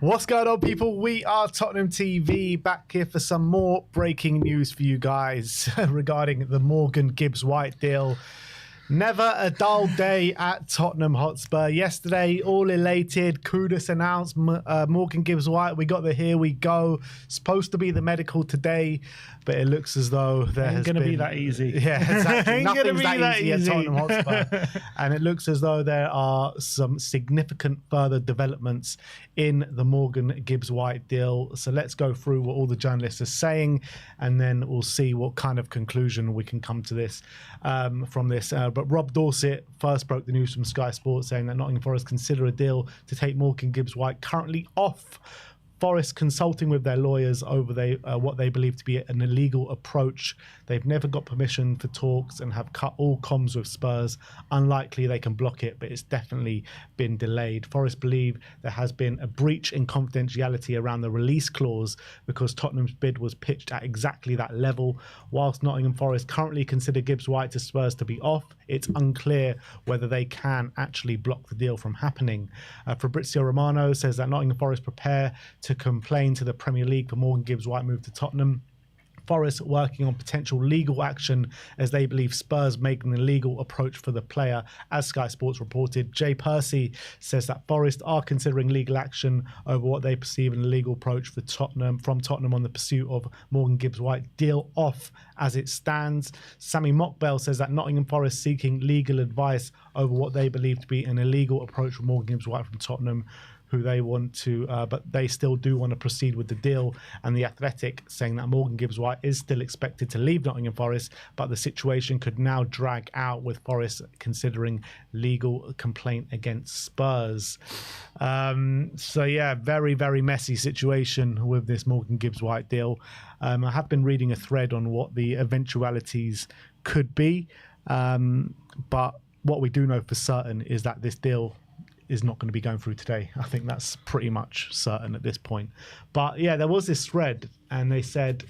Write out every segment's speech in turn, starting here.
What's going on, people? We are Tottenham TV, back here for some more breaking news for you guys regarding the Morgan Gibbs-White deal. Never a dull day at Tottenham Hotspur. Yesterday, all elated, Kudus announced Morgan Gibbs-White. We got the here we go. Supposed to be the medical today, but it looks as though there has been... Ain't going to be that easy. Yeah, exactly. Nothing's that easy at Tottenham Hotspur. And it looks as though there are some significant further developments in the Morgan Gibbs-White deal. So let's go through what all the journalists are saying, and then we'll see what kind of conclusion we can come to this from this. But Rob Dorset first broke the news from Sky Sports, saying that Nottingham Forest consider a deal to take Morgan Gibbs-White currently off. Forest consulting with their lawyers over what they believe to be an illegal approach. They've never got permission for talks and have cut all comms with Spurs. Unlikely they can block it, but it's definitely been delayed. Forest believe there has been a breach in confidentiality around the release clause because Tottenham's bid was pitched at exactly that level. Whilst Nottingham Forest currently consider Gibbs-White to Spurs to be off, it's unclear whether they can actually block the deal from happening. Fabrizio Romero says that Nottingham Forest prepare to complain to the Premier League for Morgan Gibbs-White move to Tottenham. Forest working on potential legal action as they believe Spurs making an illegal approach for the player, as Sky Sports reported. Jay Percy says that Forest are considering legal action over what they perceive an illegal approach for from Tottenham on the pursuit of Morgan Gibbs-White. Deal off as it stands. Sammy Mockbell says that Nottingham Forest seeking legal advice over what they believe to be an illegal approach for Morgan Gibbs-White from Tottenham, who they want to, but they still do want to proceed with the deal. And the Athletic saying that Morgan Gibbs-White is still expected to leave Nottingham Forest, but the situation could now drag out with Forest considering legal complaint against Spurs. So yeah, very, very messy situation with this Morgan Gibbs-White deal. I have been reading a thread on what the eventualities could be, but what we do know for certain is that this deal is not going to be going through today. I think that's pretty much certain at this point. But yeah, there was this thread, and it said,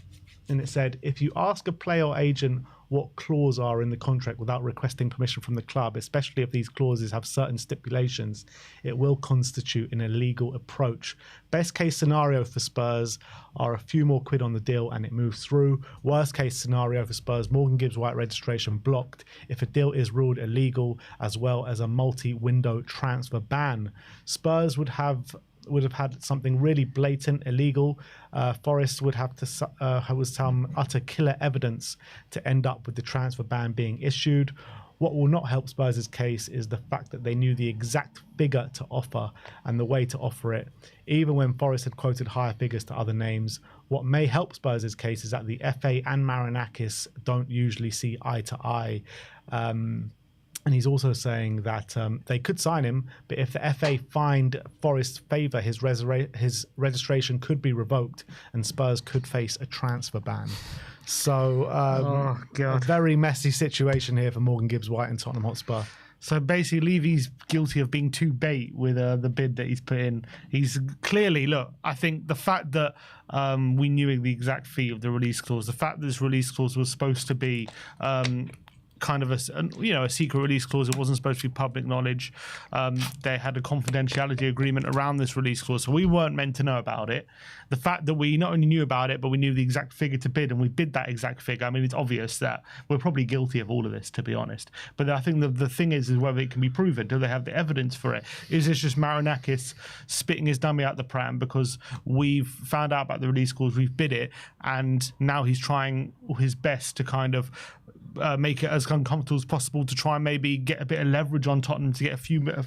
if you ask a player or agent what clauses are in the contract without requesting permission from the club, especially if these clauses have certain stipulations, it will constitute an illegal approach. Best case scenario for Spurs are a few more quid on the deal and it moves through. Worst case scenario for Spurs, Morgan Gibbs-White registration blocked if a deal is ruled illegal, as well as a multi-window transfer ban. Spurs would have had something really blatant illegal. Forest would have to have some utter killer evidence to end up with the transfer ban being issued. What will not help Spurs' case is the fact that they knew the exact figure to offer and the way to offer it, even when Forest had quoted higher figures to other names. What may help Spurs' case is that the FA and Marinakis don't usually see eye to eye. And he's also saying that they could sign him, but if the FA find Forest's favour, his registration could be revoked and Spurs could face a transfer ban. So a very messy situation here for Morgan Gibbs-White and Tottenham Hotspur. So basically, Levy's guilty of being too bait with the bid that he's put in. He's clearly, look, I think the fact that we knew the exact fee of the release clause, the fact that this release clause was supposed to be kind of a secret release clause. It wasn't supposed to be public knowledge. They had a confidentiality agreement around this release clause, so we weren't meant to know about it. The fact that we not only knew about it, but we knew the exact figure to bid, and we bid that exact figure. I mean, it's obvious that we're probably guilty of all of this, to be honest. But I think the thing is whether it can be proven. Do they have the evidence for it? Is this just Marinakis spitting his dummy out the pram because we've found out about the release clause, we've bid it, and now he's trying his best to kind of make it as uncomfortable as possible to try and maybe get a bit of leverage on Tottenham to get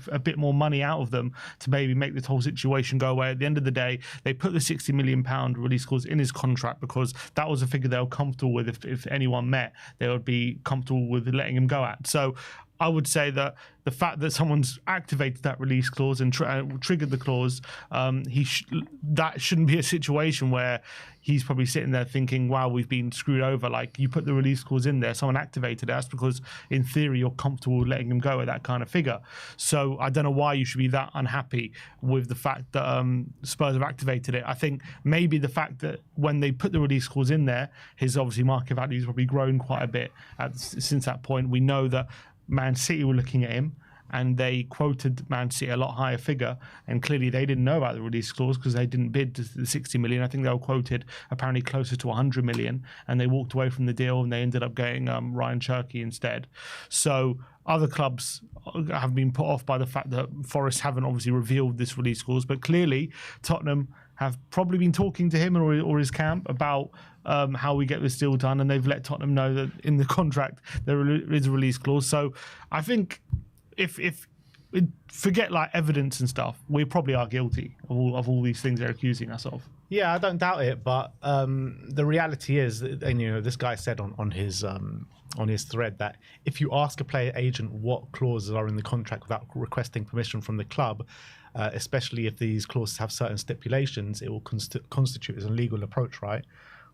a bit more money out of them to maybe make this whole situation go away. At the end of the day, they put the £60 million release clause in his contract because that was a figure they were comfortable with. If anyone met, they would be comfortable with letting him go at. So I would say that the fact that someone's activated that release clause and triggered the clause, that shouldn't be a situation where he's probably sitting there thinking, wow, we've been screwed over. Like, you put the release clause in there, someone activated it. That's because, in theory, you're comfortable with letting him go at that kind of figure. So I don't know why you should be that unhappy with the fact that Spurs have activated it. I think maybe the fact that when they put the release clause in there, his obviously market value has probably grown quite a bit since that point. We know that Man City were looking at him, and they quoted Man City a lot higher figure, and clearly they didn't know about the release clause because they didn't bid the 60 million. I think they were quoted apparently closer to 100 million, and they walked away from the deal, and they ended up getting Ryan Cherky instead. So other clubs have been put off by the fact that Forest haven't obviously revealed this release clause, but clearly Tottenham have probably been talking to him or his camp about how we get this deal done, and they've let Tottenham know that in the contract there is a release clause. So I think if forget like evidence and stuff, we probably are guilty of all these things they're accusing us of. Yeah, I don't doubt it, but the reality is, and this guy said on his thread that if you ask a player agent what clauses are in the contract without requesting permission from the club, especially if these clauses have certain stipulations, it will constitute as an illegal approach, right?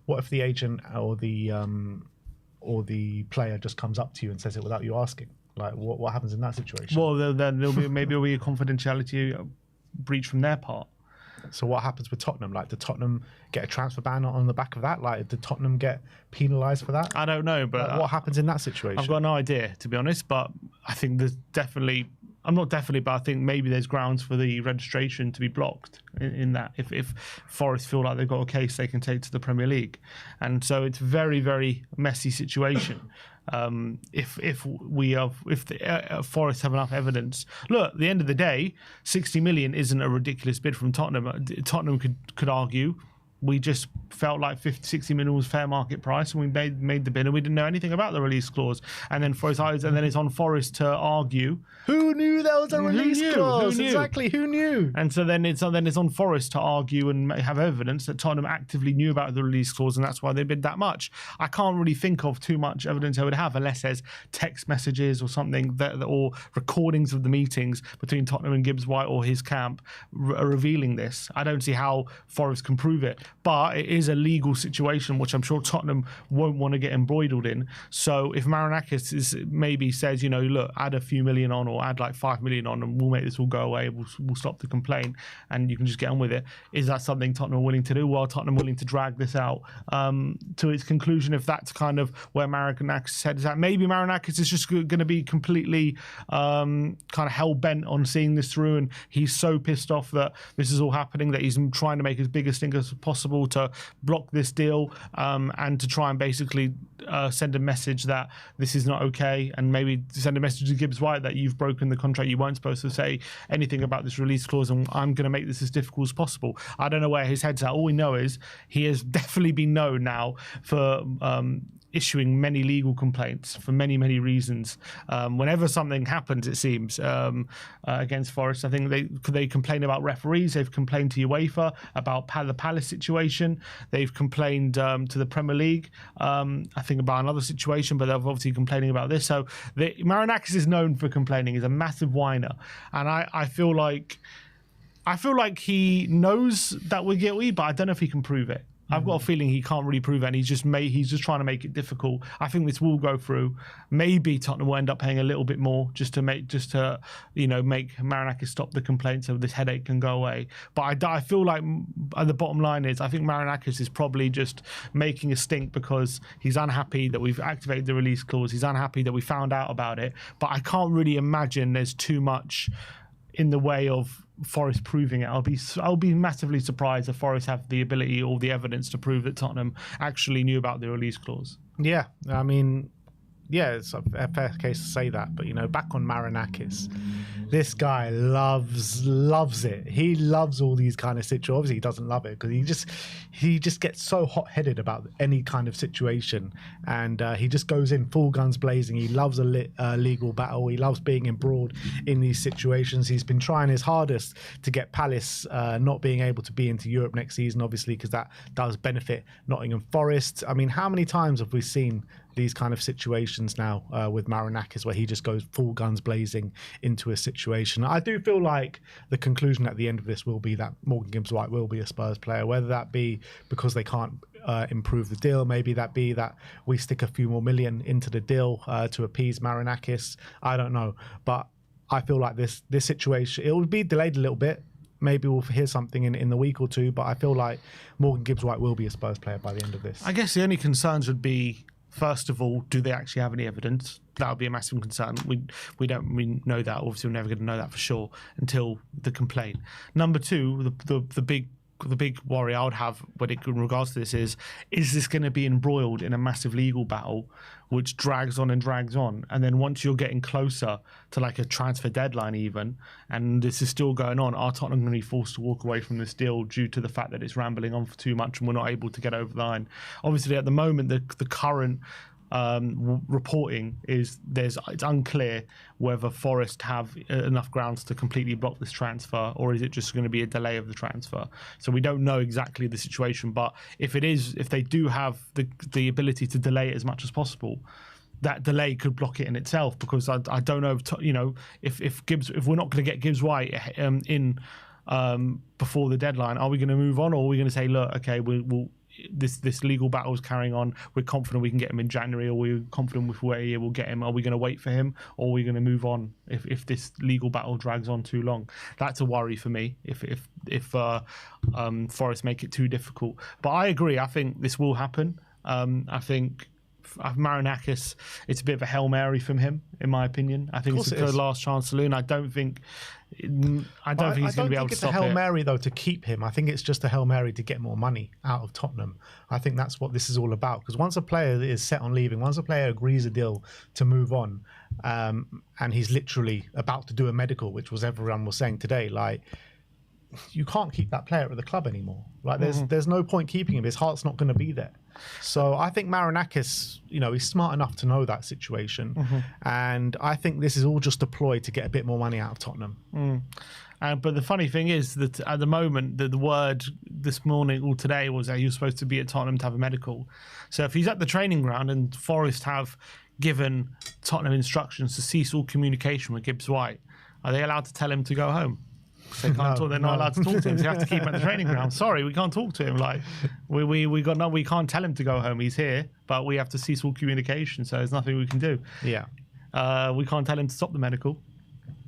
What if the agent or the player just comes up to you and says it without you asking? Like, what happens in that situation? Well, then maybe there'll be a confidentiality breach from their part. So what happens with Tottenham? Like, did Tottenham get a transfer ban on the back of that? Like, did Tottenham get penalised for that? I don't know, but like, what happens in that situation? I've got no idea, to be honest, but I think there's definitely... but I think maybe there's grounds for the registration to be blocked in that if Forest feel like they've got a case they can take to the Premier League. And so it's a very, very messy situation. If Forest have enough evidence, look, at the end of the day, 60 million isn't a ridiculous bid from Tottenham. Tottenham could argue, we just felt like 60 million was fair market price, and we made the bid, and we didn't know anything about the release clause. And then it's on Forest to argue. Who knew there was a release clause? Exactly, who knew? And so then it's on Forest to argue and have evidence that Tottenham actively knew about the release clause, and that's why they bid that much. I can't really think of too much evidence I would have unless there's text messages or something or recordings of the meetings between Tottenham and Gibbs-White or his camp revealing this. I don't see how Forest can prove it. But it is a legal situation, which I'm sure Tottenham won't want to get embroiled in. So if Marinakis maybe says, look, add a few million on, or add like 5 million on, and we'll make this all go away, we'll stop the complaint, and you can just get on with it. Is that something Tottenham are willing to do? Well, Tottenham willing to drag this out to its conclusion, if that's kind of where Marinakis' head is at. Maybe Marinakis is just going to be completely kind of hell-bent on seeing this through, and he's so pissed off that this is all happening that he's trying to make as big a stink as possible to block this deal and to try and basically send a message that this is not okay, and maybe send a message to Gibbs-White that you've broken the contract, you weren't supposed to say anything about this release clause, and I'm going to make this as difficult as possible. I don't know where his head's at. All we know is he has definitely been known now for issuing many legal complaints for many, many reasons. Whenever something happens, it seems, against Forest, I think they complain about referees. They've complained to UEFA about the Palace situation. They've complained to the Premier League, I think, about another situation, but they're obviously complaining about this. So Marinakis is known for complaining. He's a massive whiner. And I feel like he knows that we're guilty, but I don't know if he can prove it. I've got a feeling he can't really prove it, and he's just trying to make it difficult. I think this will go through. Maybe Tottenham will end up paying a little bit more just to make Marinakis stop the complaints, so this headache can go away. But I feel like the bottom line is, I think Marinakis is probably just making a stink because he's unhappy that we've activated the release clause. He's unhappy that we found out about it. But I can't really imagine there's too much in the way of Forest proving it. I'll be massively surprised if Forest have the ability or the evidence to prove that Tottenham actually knew about the release clause. Yeah, I mean, yeah, it's a fair case to say that. But back on Marinakis, this guy loves it. He loves all these kind of situations. Obviously, he doesn't love it because he just gets so hot-headed about any kind of situation, and he just goes in full guns blazing. He loves a legal battle. He loves being embroiled in these situations. He's been trying his hardest to get Palace not being able to be into Europe next season, obviously, because that does benefit Nottingham Forest. I mean, how many times have we seen these kind of situations now with Marinakis, where he just goes full guns blazing into a situation? I do feel like the conclusion at the end of this will be that Morgan Gibbs-White will be a Spurs player, whether that be because they can't improve the deal, maybe that be that we stick a few more million into the deal to appease Marinakis. I don't know, but I feel like this situation, it will be delayed a little bit. Maybe we'll hear something in the week or two, but I feel like Morgan Gibbs-White will be a Spurs player by the end of this. I guess the only concerns would be First of all, do they actually have any evidence? That would be a massive concern. We know that. Obviously, we're never going to know that for sure until the complaint. Number two, the big worry I would have in regards to this is this going to be embroiled in a massive legal battle which drags on and drags on, and then once you're getting closer to like a transfer deadline even, and this is still going on, are Tottenham going to be forced to walk away from this deal due to the fact that it's rambling on for too much and we're not able to get over the line? Obviously at the moment the current reporting is it's unclear whether Forest have enough grounds to completely block this transfer, or is it just going to be a delay of the transfer. So we don't know exactly the situation, but if they do have the ability to delay it as much as possible, that delay could block it in itself, because I don't know if we're not going to get Gibbs-White in before the deadline, are we going to move on, or are we going to say, look, okay, we'll this legal battle is carrying on, we're confident we can get him in January, or we're confident with where we'll get him, are we going to wait for him, or are we going to move on if this legal battle drags on too long? That's a worry for me if Forest make it too difficult. But I agree, I think this will happen. I think Marinakis, it's a bit of a Hail Mary from him, in my opinion. I think it's a good last chance saloon. I don't think he's going to be able to stop it. I don't think it's a Hail Mary, though, to keep him. I think it's just a Hail Mary to get more money out of Tottenham. I think that's what this is all about. Because once a player is set on leaving, once a player agrees a deal to move on, and he's literally about to do a medical, which was everyone was saying today, like, you can't keep that player at the club anymore. Like, there's no point keeping him. His heart's not going to be there. So I think Marinakis, he's smart enough to know that situation. And I think this is all just a ploy to get a bit more money out of Tottenham. But the funny thing is that at the moment, the word this morning or today was that he was supposed to be at Tottenham to have a medical. So if he's at the training ground and Forest have given Tottenham instructions to cease all communication with Gibbs-White, are they allowed to tell him to go home? They can't talk, they're not allowed to talk to him. So you have to keep him at the training ground. Sorry, we can't talk to him. Like we can't tell him to go home. He's here, but we have to cease all communication. So there's nothing we can do. Yeah, we can't tell him to stop the medical.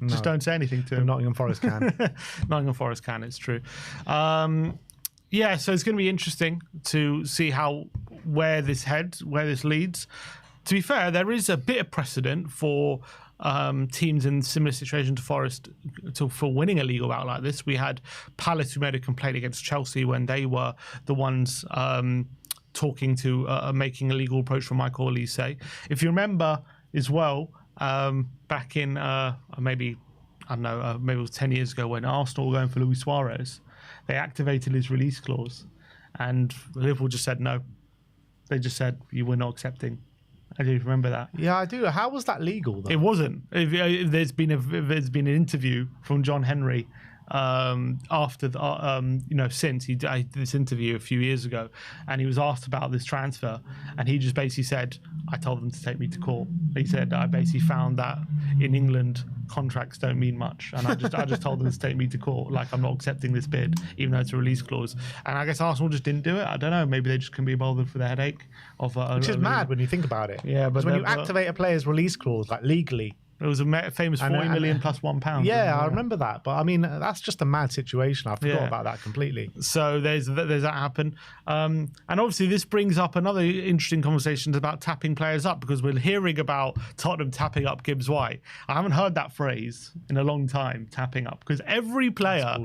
No. Just don't say anything to him. Nottingham Forest can. Nottingham Forest can. It's true. Yeah, so it's going to be interesting to see where this leads. To be fair, there is a bit of precedent for teams in similar situation to Forest for winning a legal bout like this. We had Palace, who made a complaint against Chelsea when they were the ones talking to making a legal approach from Michael Olise. If you remember as well, back in maybe it was 10 years ago, when Arsenal were going for Luis Suarez, they activated his release clause, and Liverpool just said no. They just said, you were not accepting. I do remember that. Yeah, I do. How was that legal, though? It wasn't. There's been an interview from John Henry after since he did this interview a few years ago, and he was asked about this transfer, and he just basically said, I told them to take me to court. He said, I basically found that in England contracts don't mean much, and I just told them to take me to court, like I'm not accepting this bid, even though it's a release clause. And I guess Arsenal just didn't do it. I don't know, maybe they just couldn't be bothered for the headache of which is mad when you think about it. Yeah, but when you activate a player's release clause, like legally, it was a famous 40 million plus £1. Yeah, I remember that. But I mean, that's just a mad situation. I forgot about that completely. So there's that happen. And obviously this brings up another interesting conversation about tapping players up, because we're hearing about Tottenham tapping up Gibbs-White. I haven't heard that phrase in a long time, tapping up, because every player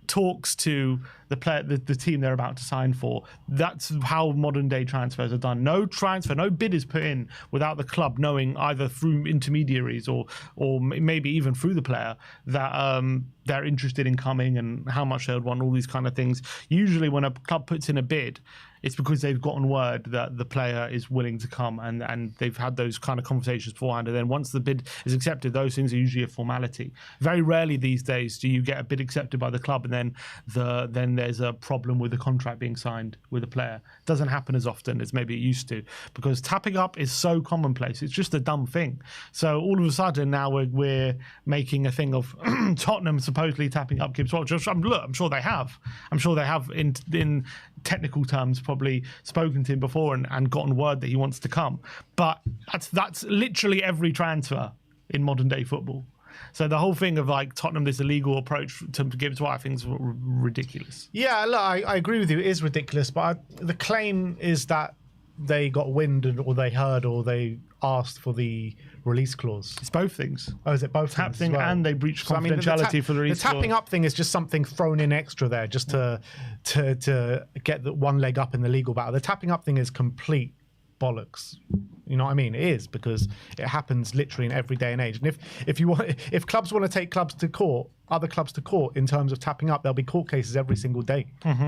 talks to the team they're about to sign for. That's how modern day transfers are done. No bid is put in without the club knowing, either through intermediaries or maybe even through the player, that they're interested in coming and how much they would want, all these kind of things. Usually when a club puts in a bid, it's because they've gotten word that the player is willing to come, and they've had those kind of conversations beforehand. And then once the bid is accepted, those things are usually a formality. Very rarely these days do you get a bid accepted by the club and then there's a problem with the contract being signed with a player. It doesn't happen as often as maybe it used to, because tapping up is so commonplace. It's just a dumb thing. So all of a sudden now we're making a thing of Tottenham supposedly tapping up Gibbs-White. I'm sure they have. I'm sure they have in technical terms probably spoken to him before and gotten word that he wants to come. But that's literally every transfer in modern day football. So the whole thing of like Tottenham, this illegal approach to Gibbs-White, I think is ridiculous. Yeah, look, I agree with you. It is ridiculous. But the claim is that they got wind or they heard or they asked for the release clause? It's both things. Oh, is it both tap things thing as well? and they breached confidentiality for the release The tapping clause. up thing is just something thrown in extra there just to get the one leg up in the legal battle. The tapping up thing is complete bollocks. You know what I mean? It is, because it happens literally in every day and age. And if clubs want to take clubs to court, other clubs to court in terms of tapping up, there'll be court cases every single day.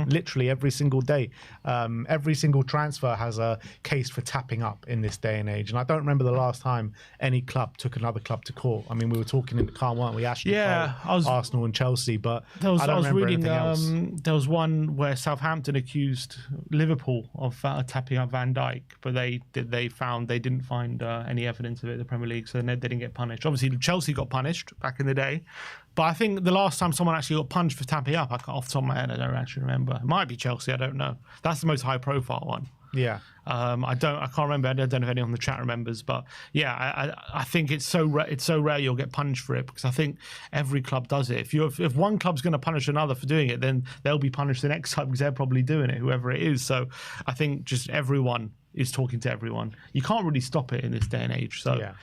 Literally every single day. Every single transfer has a case for tapping up in this day and age. And I don't remember the last time any club took another club to court. I mean, we were talking in the car, weren't we? Ashley Cole, Arsenal and Chelsea, but I don't remember anything else. There was one where Southampton accused Liverpool of tapping up Van Dijk, but they didn't find any evidence of it in the Premier League, so they didn't get punished. Obviously, Chelsea got punished back in the day, but I think the last time someone actually got punished for tapping up, off the top of my head, I don't actually remember. It might be Chelsea, I don't know. That's the most high-profile one. Yeah. I can't remember. I don't know if anyone in the chat remembers, but yeah, I think it's so rare you'll get punished for it, because I think every club does it. If one club's going to punish another for doing it, then they'll be punished the next time because they're probably doing it, whoever it is. So I think just everyone is talking to everyone. You can't really stop it in this day and age. So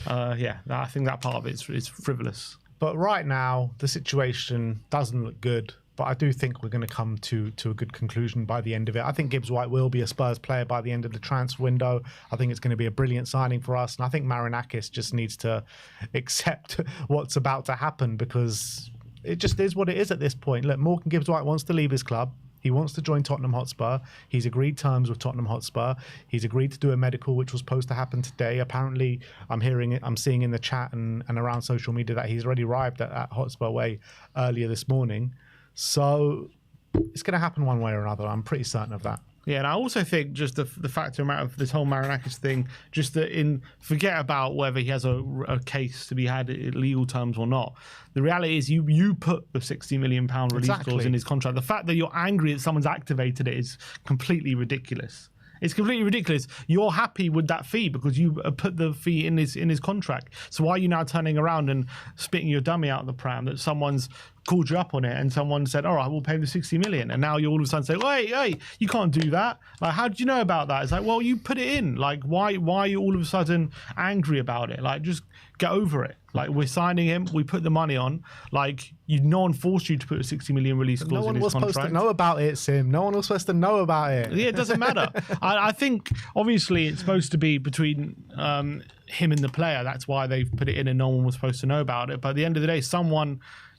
I think that part of it is frivolous. But right now, the situation doesn't look good. But I do think we're going to come to a good conclusion by the end of it. I think Gibbs-White will be a Spurs player by the end of the transfer window. I think it's going to be a brilliant signing for us. And I think Marinakis just needs to accept what's about to happen, because it just is what it is at this point. Look, Morgan Gibbs-White wants to leave his club. He wants to join Tottenham Hotspur. He's agreed terms with Tottenham Hotspur. He's agreed to do a medical, which was supposed to happen today. Apparently, I'm seeing in the chat and around social media that he's already arrived at Hotspur Way earlier this morning. So it's going to happen one way or another. I'm pretty certain of that. Yeah, and I also think just the factor of this whole Marinakis thing, just that forget about whether he has a case to be had in legal terms or not. The reality is you put the £60 million release clause in his contract. The fact that you're angry that someone's activated it is completely ridiculous. It's completely ridiculous. You're happy with that fee because you put the fee in his contract. So why are you now turning around and spitting your dummy out of the pram that someone's called you up on it and someone said, all right, we'll pay the 60 million. And now you all of a sudden say, hey, you can't do that. Like, how did you know about that? It's like, well, you put it in. Like, why are you all of a sudden angry about it? Like, just get over it. Like, we're signing him. We put the money on. Like, no one forced you to put a 60 million release clause in his contract. No one was supposed to know about it, Sim. No one was supposed to know about it. Yeah, it doesn't matter. I think, obviously, it's supposed to be between him and the player. That's why they've put it in and no one was supposed to know about it. But at the end of the day,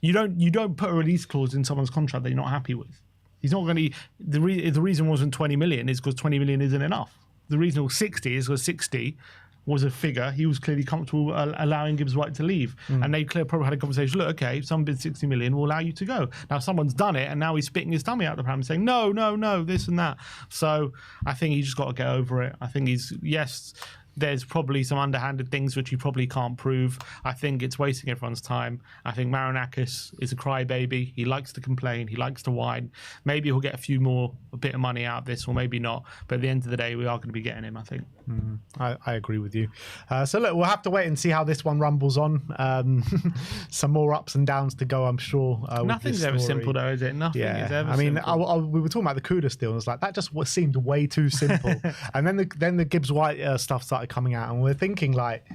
you don't put a release clause in someone's contract that you're not happy with. He's not going to. The reason wasn't 20 million is because 20 million isn't enough. The reason it was 60 is because 60 was a figure he was clearly comfortable allowing Gibbs-White to leave. And they probably had a conversation, look, okay, if someone bids 60 million, we'll allow you to go. Now someone's done it and now he's spitting his tummy out the pram saying, no, this and that. So I think he just got to get over it. I think there's probably some underhanded things which you probably can't prove. I think it's wasting everyone's time. I think Marinakis is a crybaby. He likes to complain. He likes to whine. Maybe he'll get a bit of money out of this, or maybe not. But at the end of the day, we are going to be getting him, I think. I agree with you. So look, we'll have to wait and see how this one rumbles on. Some more ups and downs to go, I'm sure. Nothing's ever simple, though, is it? Nothing is ever simple. We were talking about the Kudus deal, and it's like that just seemed way too simple. And then the Gibbs-White stuff started coming out, and we're thinking like,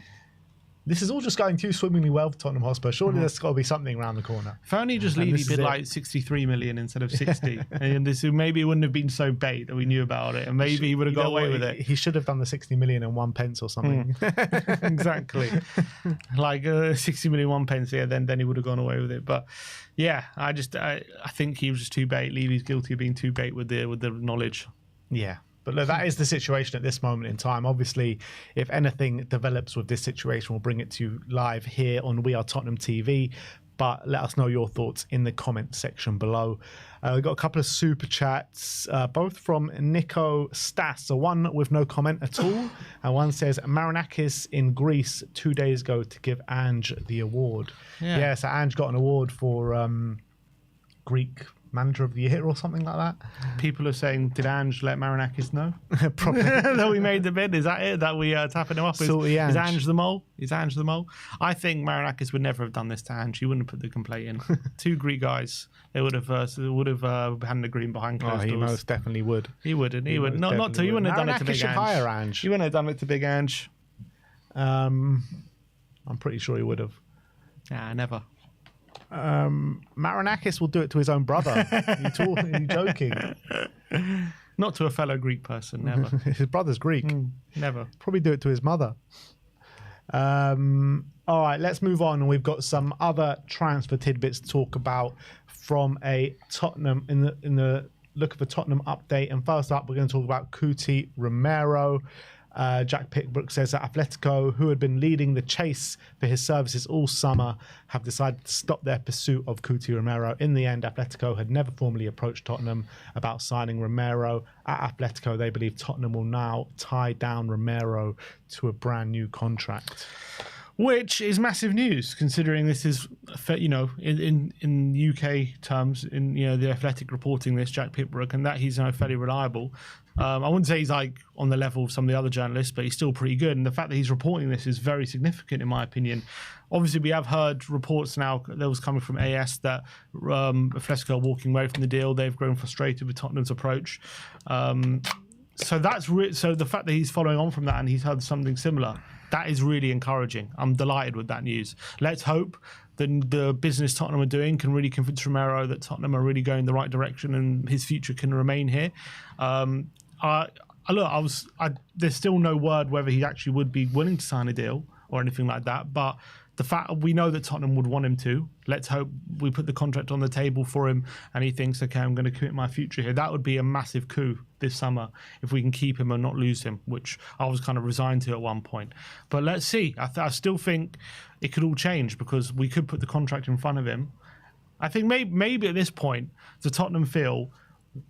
this is all just going too swimmingly well for Tottenham Hotspur. Surely there's got to be something around the corner. If only just Levy bid like 63 million instead of 60, and maybe it wouldn't have been so bait that we knew about it, and maybe he would have got away with it. He should have done the 60 million and 1 pence or something. Exactly, like 60 million 1 pence. Yeah, then he would have gone away with it. But yeah, I think he was just too bait. Levy's guilty of being too bait with the knowledge. Yeah. But look, that is the situation at this moment in time. Obviously, if anything develops with this situation, we'll bring it to you live here on We Are Tottenham TV. But let us know your thoughts in the comment section below. We've got a couple of super chats, both from Nico Stas. So one with no comment at all. And one says, Marinakis in Greece 2 days ago to give Ange the award. Yeah, so Ange got an award for Greek Manager of the year or something like that. People are saying, did Ange let Marinakis know? Probably. That we made the bid? Is that it? That we tapping him up? Is Ange the mole? Is Ange the mole? I think Marinakis would never have done this to Ange. He wouldn't have put the complaint in. Two Greek guys. They would have had an agreement behind closed doors. He most definitely would. He wouldn't. He would. Not to. He wouldn't have done it to big Ange. Hire Ange. He wouldn't have done it to big Ange. I'm pretty sure he would have. Nah, never. Marinakis will do it to his own brother. Are you joking? Not to a fellow Greek person, never. His brother's Greek. Never. Probably do it to his mother. All right, let's move on. And we've got some other transfer tidbits to talk about from a Tottenham in the look of a Tottenham update. And first up, we're going to talk about Cuti Romero. Jack Pickbrook says that Atletico, who had been leading the chase for his services all summer, have decided to stop their pursuit of Cuti Romero. In the end, Atletico had never formally approached Tottenham about signing Romero. At Atletico, they believe Tottenham will now tie down Romero to a brand new contract. Which is massive news, considering this is, in UK terms, the Athletic reporting this, Jack Pickbrook, and that he's fairly reliable. I wouldn't say he's like on the level of some of the other journalists, but he's still pretty good. And the fact that he's reporting this is very significant, in my opinion. Obviously, we have heard reports now that was coming from AS that Atletico are walking away from the deal. They've grown frustrated with Tottenham's approach. So the fact that he's following on from that and he's heard something similar, that is really encouraging. I'm delighted with that news. Let's hope the business Tottenham are doing can really convince Romero that Tottenham are really going the right direction and his future can remain here. There's still no word whether he actually would be willing to sign a deal or anything like that, but the fact we know that Tottenham would want him to. Let's hope we put the contract on the table for him and he thinks, okay, I'm going to commit my future here. That would be a massive coup this summer if we can keep him and not lose him, which I was kind of resigned to at one point. But let's see. I still think it could all change because we could put the contract in front of him. I think maybe at this point, the Tottenham feel,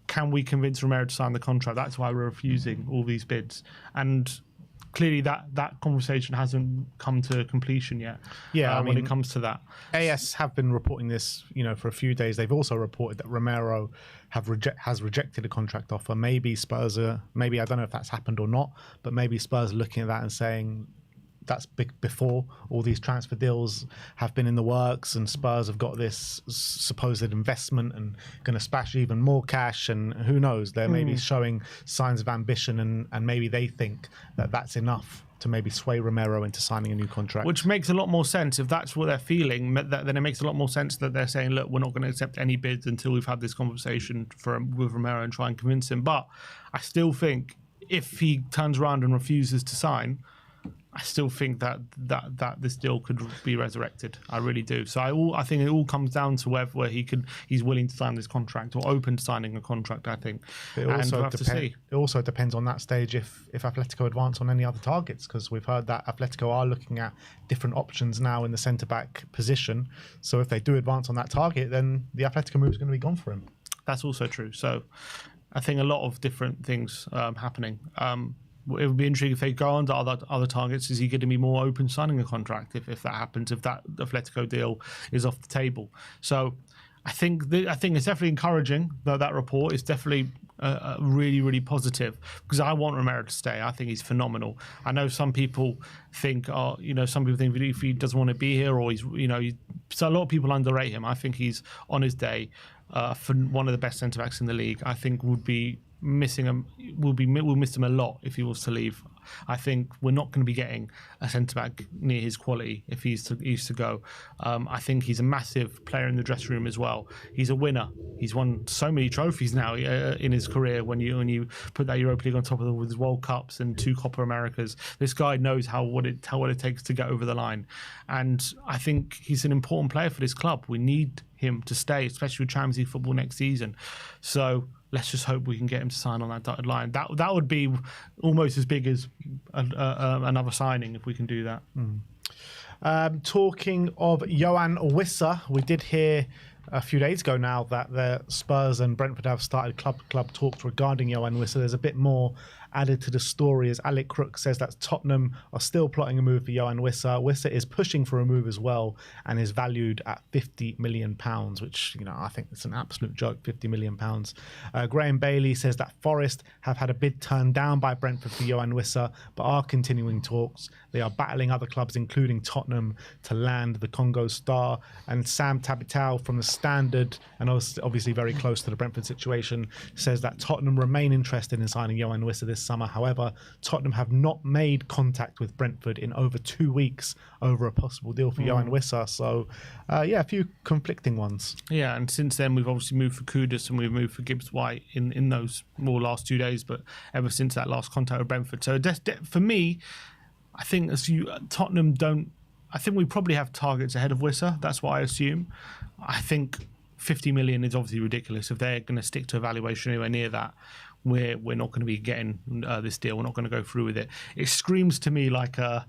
can we convince Romero to sign the contract? That's why we're refusing all these bids. And clearly that conversation hasn't come to completion yet. Yeah, when it comes to that. AS have been reporting this, for a few days. They've also reported that Romero has rejected a contract offer. Maybe Spurs I don't know if that's happened or not, but maybe Spurs are looking at that and saying, that's before all these transfer deals have been in the works and Spurs have got this supposed investment and going to splash even more cash, and who knows, they're maybe showing signs of ambition and maybe they think that that's enough to maybe sway Romero into signing a new contract. Which makes a lot more sense. If that's what they're feeling, then it makes a lot more sense that they're saying, look, we're not going to accept any bids until we've had this conversation with Romero and try and convince him. But I still think if he turns around and refuses to sign, I still think that this deal could be resurrected. I really do. So I think it all comes down to whether he's willing to sign this contract or open to signing a contract. I think. It also depends on that stage if Atletico advance on any other targets, because we've heard that Atletico are looking at different options now in the centre back position. So if they do advance on that target, then the Atletico move is going to be gone for him. That's also true. So I think a lot of different things happening. It would be intriguing if they go on to other targets. Is he going to be more open signing a contract if that happens, if that Atletico deal is off the table? So I think it's definitely encouraging that report is definitely really, really positive, because I want Romero to stay. I think he's phenomenal. I know some people think, if he doesn't want to be here, or so a lot of people underrate him. I think he's on his day for one of the best centre backs in the league. I think would be missing him. We'll miss him a lot if he was to leave. I think we're not going to be getting a centre back near his quality if he's to go. I think he's a massive player in the dressing room as well. He's a winner. He's won so many trophies now in his career. When you put that Europa League on top of with his World Cups and 2 Copa Americas, this guy knows what it takes to get over the line. And I think he's an important player for this club. We need him to stay, especially with Champions League football next season. So let's just hope we can get him to sign on that dotted line. That would be almost as big as another signing if we can do that. Talking of Johan Wissa, we did hear a few days ago now that the Spurs and Brentford have started club talks regarding Yohan Wissa. There's a bit more added to the story as Alec Crook says that Tottenham are still plotting a move for Yohan Wissa. Wissa is pushing for a move as well and is valued at £50 million, which, I think it's an absolute joke, £50 million. Graham Bailey says that Forest have had a bid turned down by Brentford for Yohan Wissa, but are continuing talks. They are battling other clubs, including Tottenham, to land the Congo star. And Sam Tabitao from the Standard, and obviously very close to the Brentford situation, says that Tottenham remain interested in signing Yohan Wissa this summer. However, Tottenham have not made contact with Brentford in over 2 weeks over a possible deal for Yohan Wissa. So, a few conflicting ones. Yeah, and since then we've obviously moved for Kudus and we've moved for Gibbs-White in those more last 2 days, but ever since that last contact with Brentford. So for me, I think Tottenham don't. I think we probably have targets ahead of Wissa. That's what I assume. I think 50 million is obviously ridiculous. If they're going to stick to a valuation anywhere near that, we're not going to be getting this deal. We're not going to go through with it. It screams to me like a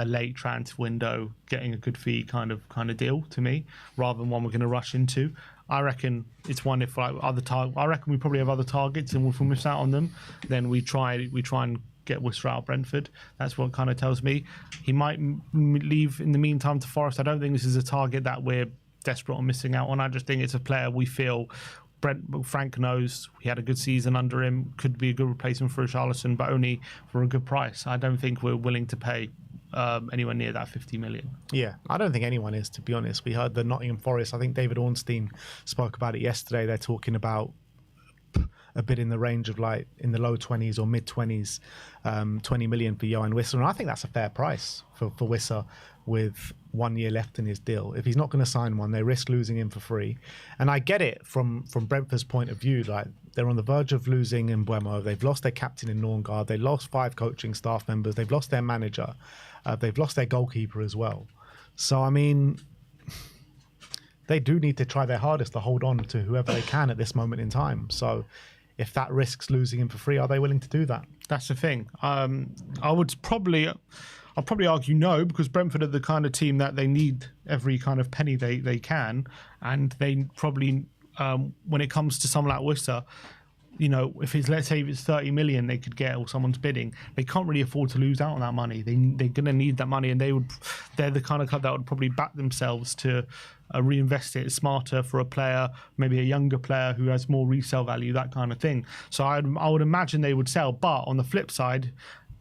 late transfer window, getting a good fee kind of deal to me, rather than one we're going to rush into. I reckon it's one if I reckon we probably have other targets, and if we miss out on them, then we try and get Wissa out of Brentford. That's what it kind of tells me. He might leave in the meantime to Forest. I don't think this is a target that we're desperate on missing out on. I just think it's a player we feel Frank knows. He had a good season under him, could be a good replacement for Richarlison, but only for a good price. I don't think we're willing to pay anywhere near that 50 million. Yeah, I don't think anyone is, to be honest. We heard the Nottingham Forest, I think David Ornstein spoke about it yesterday. They're talking about a bit in the range of like in the low 20s or mid 20s, 20 million for Yohan Wissa. And I think that's a fair price for Wissa with 1 year left in his deal. If he's not going to sign one, they risk losing him for free. And I get it from Brentford's point of view. Like, they're on the verge of losing Mbeumo. They've lost their captain in Norngard. They lost 5 coaching staff members. They've lost their manager. They've lost their goalkeeper as well. So, I mean, they do need to try their hardest to hold on to whoever they can at this moment in time. So if that risks losing him for free, are they willing to do that? That's the thing. I'll probably argue no, because Brentford are the kind of team that they need every kind of penny they can, and they probably, when it comes to someone like Wissa, if it's, let's say, if it's 30 million they could get, or someone's bidding, they can't really afford to lose out on that money. They're going to need that money, and they're the kind of club that would probably back themselves to reinvest it smarter for a player, maybe a younger player who has more resale value, that kind of thing. So I would imagine they would sell. But on the flip side,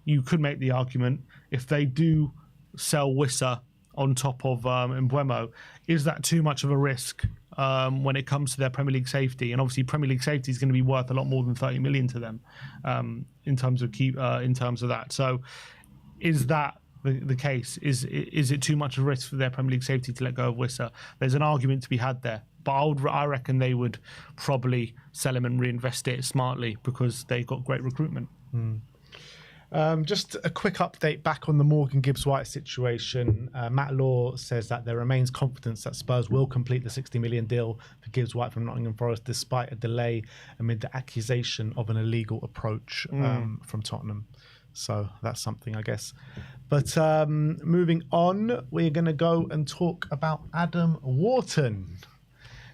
you could make the argument, if they do sell Wissa on top of Mbeumo, is that too much of a risk when it comes to their Premier League safety? And obviously Premier League safety is going to be worth a lot more than 30 million to them in terms of that. So is that the case? Is it too much of a risk for their Premier League safety to let go of Wissa? There's an argument to be had there, but I reckon they would probably sell him and reinvest it smartly, because they got great recruitment. Just a quick update back on the Morgan Gibbs-White situation. Matt Law says that there remains confidence that Spurs will complete the 60 million deal for Gibbs-White from Nottingham Forest, despite a delay amid the accusation of an illegal approach from Tottenham. So that's something, I guess. But moving on, we're going to go and talk about Adam Wharton.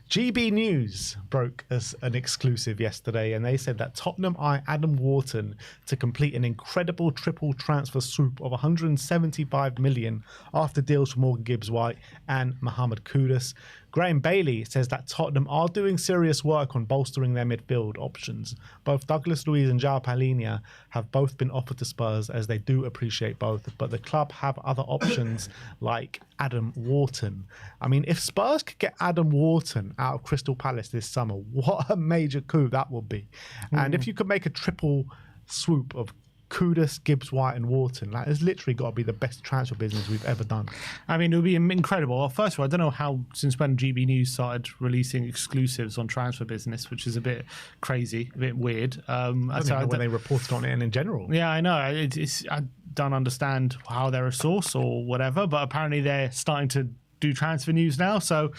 GB News broke as an exclusive yesterday, and they said that Tottenham eye Adam Wharton to complete an incredible triple transfer swoop of 175 million after deals for Morgan Gibbs-White and Mohamed Kudus. Graham Bailey says that Tottenham are doing serious work on bolstering their midfield options. Both Douglas Luiz and João Palhinha have both been offered to Spurs, as they do appreciate both, but the club have other options like Adam Wharton. I mean, if Spurs could get Adam Wharton out of Crystal Palace this summer, what a major coup that would be. And if you could make a triple swoop of Kudus, Gibbs-White and Wharton, that has literally got to be the best transfer business we've ever done. I mean, it would be incredible. Well, first of all, I don't know since when GB News started releasing exclusives on transfer business, which is a bit crazy, a bit weird. I don't know when they reported on it and in general. Yeah, I know. I don't understand how they're a source or whatever, but apparently they're starting to do transfer news now. So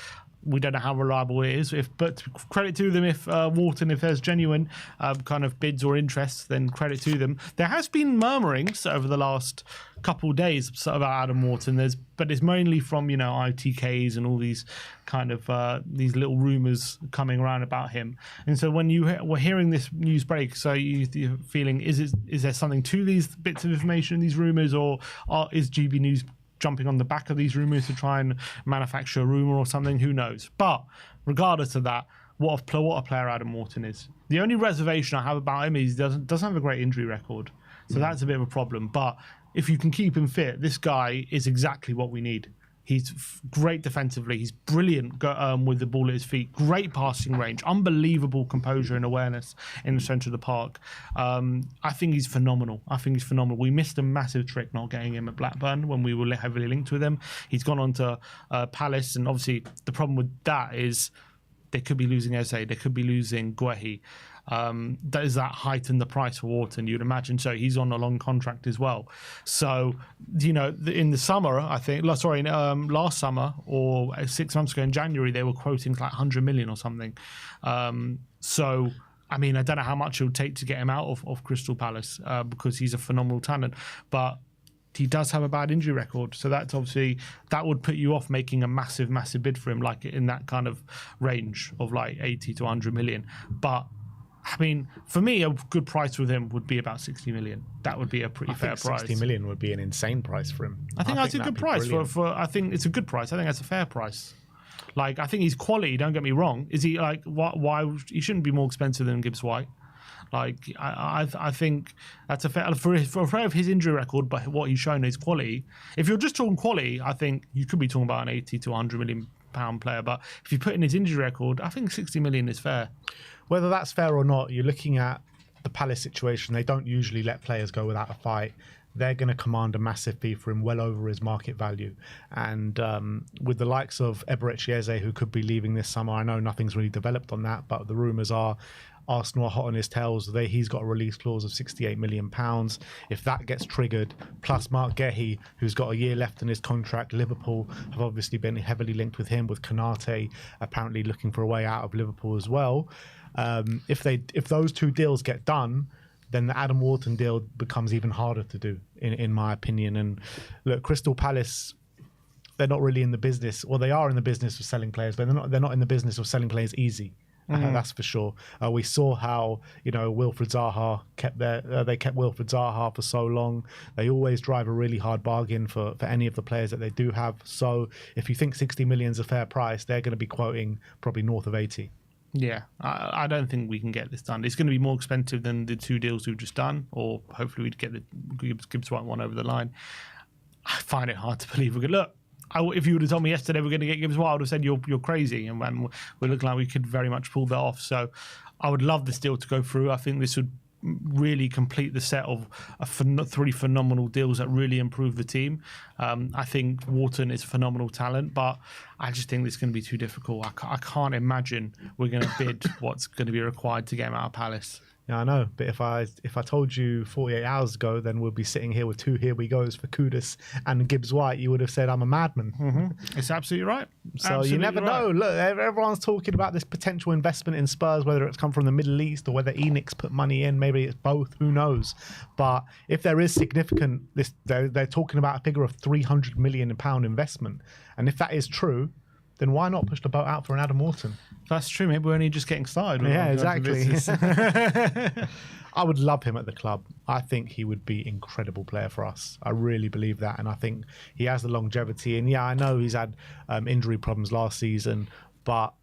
We don't know how reliable it is. But credit to them if Wharton, if there's genuine kind of bids or interests, then credit to them. There has been murmurings over the last couple of days about Adam Wharton. But it's mainly from ITKs and all these kind of these little rumours coming around about him. And so when we're hearing this news break, so you're feeling is there something to these bits of information, these rumours, or is GB News jumping on the back of these rumours to try and manufacture a rumour or something? Who knows? But regardless of that, what a player Adam Wharton is. The only reservation I have about him is he doesn't have a great injury record. So that's a bit of a problem. But if you can keep him fit, this guy is exactly what we need. He's great defensively. He's brilliant with the ball at his feet. Great passing range. Unbelievable composure and awareness in the centre of the park. I think he's phenomenal. We missed a massive trick not getting him at Blackburn when we were heavily linked with him. He's gone on to Palace, and obviously the problem with that is they could be losing Eze. They could be losing Guehi. Does that heighten the price for Wharton? You'd imagine so. He's on a long contract as well. So, in the summer, I think, last summer or 6 months ago in January, they were quoting like 100 million or something. So, I mean, I don't know how much it would take to get him out of Crystal Palace because he's a phenomenal talent. But he does have a bad injury record. So that's obviously, that would put you off making a massive, massive bid for him, like in that kind of range of like 80 to 100 million. But I mean, for me, a good price with him would be about 60 million. That would be a pretty fair price. 60 million would be an insane price for him. I think that's a good price. I think it's a good price. I think that's a fair price. Like, I think he's quality, don't get me wrong. Is he like, why he shouldn't be more expensive than Gibbs-White? Like, I think that's a fair, for his injury record, but what he's shown is quality. If you're just talking quality, I think you could be talking about an 80 to 100 million pound player. But if you put in his injury record, I think 60 million is fair. Whether that's fair or not, you're looking at the Palace situation. They don't usually let players go without a fight. They're going to command a massive fee for him, well over his market value. And with the likes of Eberechi Eze, who could be leaving this summer, I know nothing's really developed on that, but the rumours are Arsenal are hot on his tails. He's got a release clause of £68 million. If that gets triggered, plus Mark Guehi, who's got a year left in his contract, Liverpool have obviously been heavily linked with him, with Konate apparently looking for a way out of Liverpool as well. If those two deals get done, then the Adam Wharton deal becomes even harder to do, in my opinion. And look, Crystal Palace, they're not really in the business, or they are in the business of selling players, but they're not in the business of selling players easy. That's for sure. We saw how Wilfried Zaha kept Wilfried Zaha for so long. They always drive a really hard bargain for any of the players that they do have. So if you think 60 million is a fair price, they're going to be quoting probably north of 80. Yeah, I don't think we can get this done. It's going to be more expensive than the two deals we've just done, or hopefully we'd get the Gibbs-White one over the line. I find it hard to believe we could look. If you would have told me yesterday we're going to get Gibbs-White, I would have said you're crazy, and we're looking like we could very much pull that off. So I would love this deal to go through. I think this would really complete the set of three phenomenal deals that really improve the team. I think Wharton is a phenomenal talent, but I just think this is going to be too difficult. I can't imagine we're going to bid what's going to be required to get him out of Palace. Yeah, I know. But if I told you 48 hours ago, then we'll be sitting here with two here we goes for Kudus and Gibbs-White, you would have said I'm a madman. Mm-hmm. It's absolutely right. So absolutely you never know. Look, everyone's talking about this potential investment in Spurs, whether it's come from the Middle East or whether Enix put money in. Maybe it's both. Who knows? But if there is significant, they're talking about a figure of £300 million investment. And if that is true, then why not push the boat out for an Adam Wharton? That's true. Maybe we're only just getting started. Yeah, exactly. I would love him at the club. I think he would be an incredible player for us. I really believe that. And I think he has the longevity. And yeah, I know he's had injury problems last season, but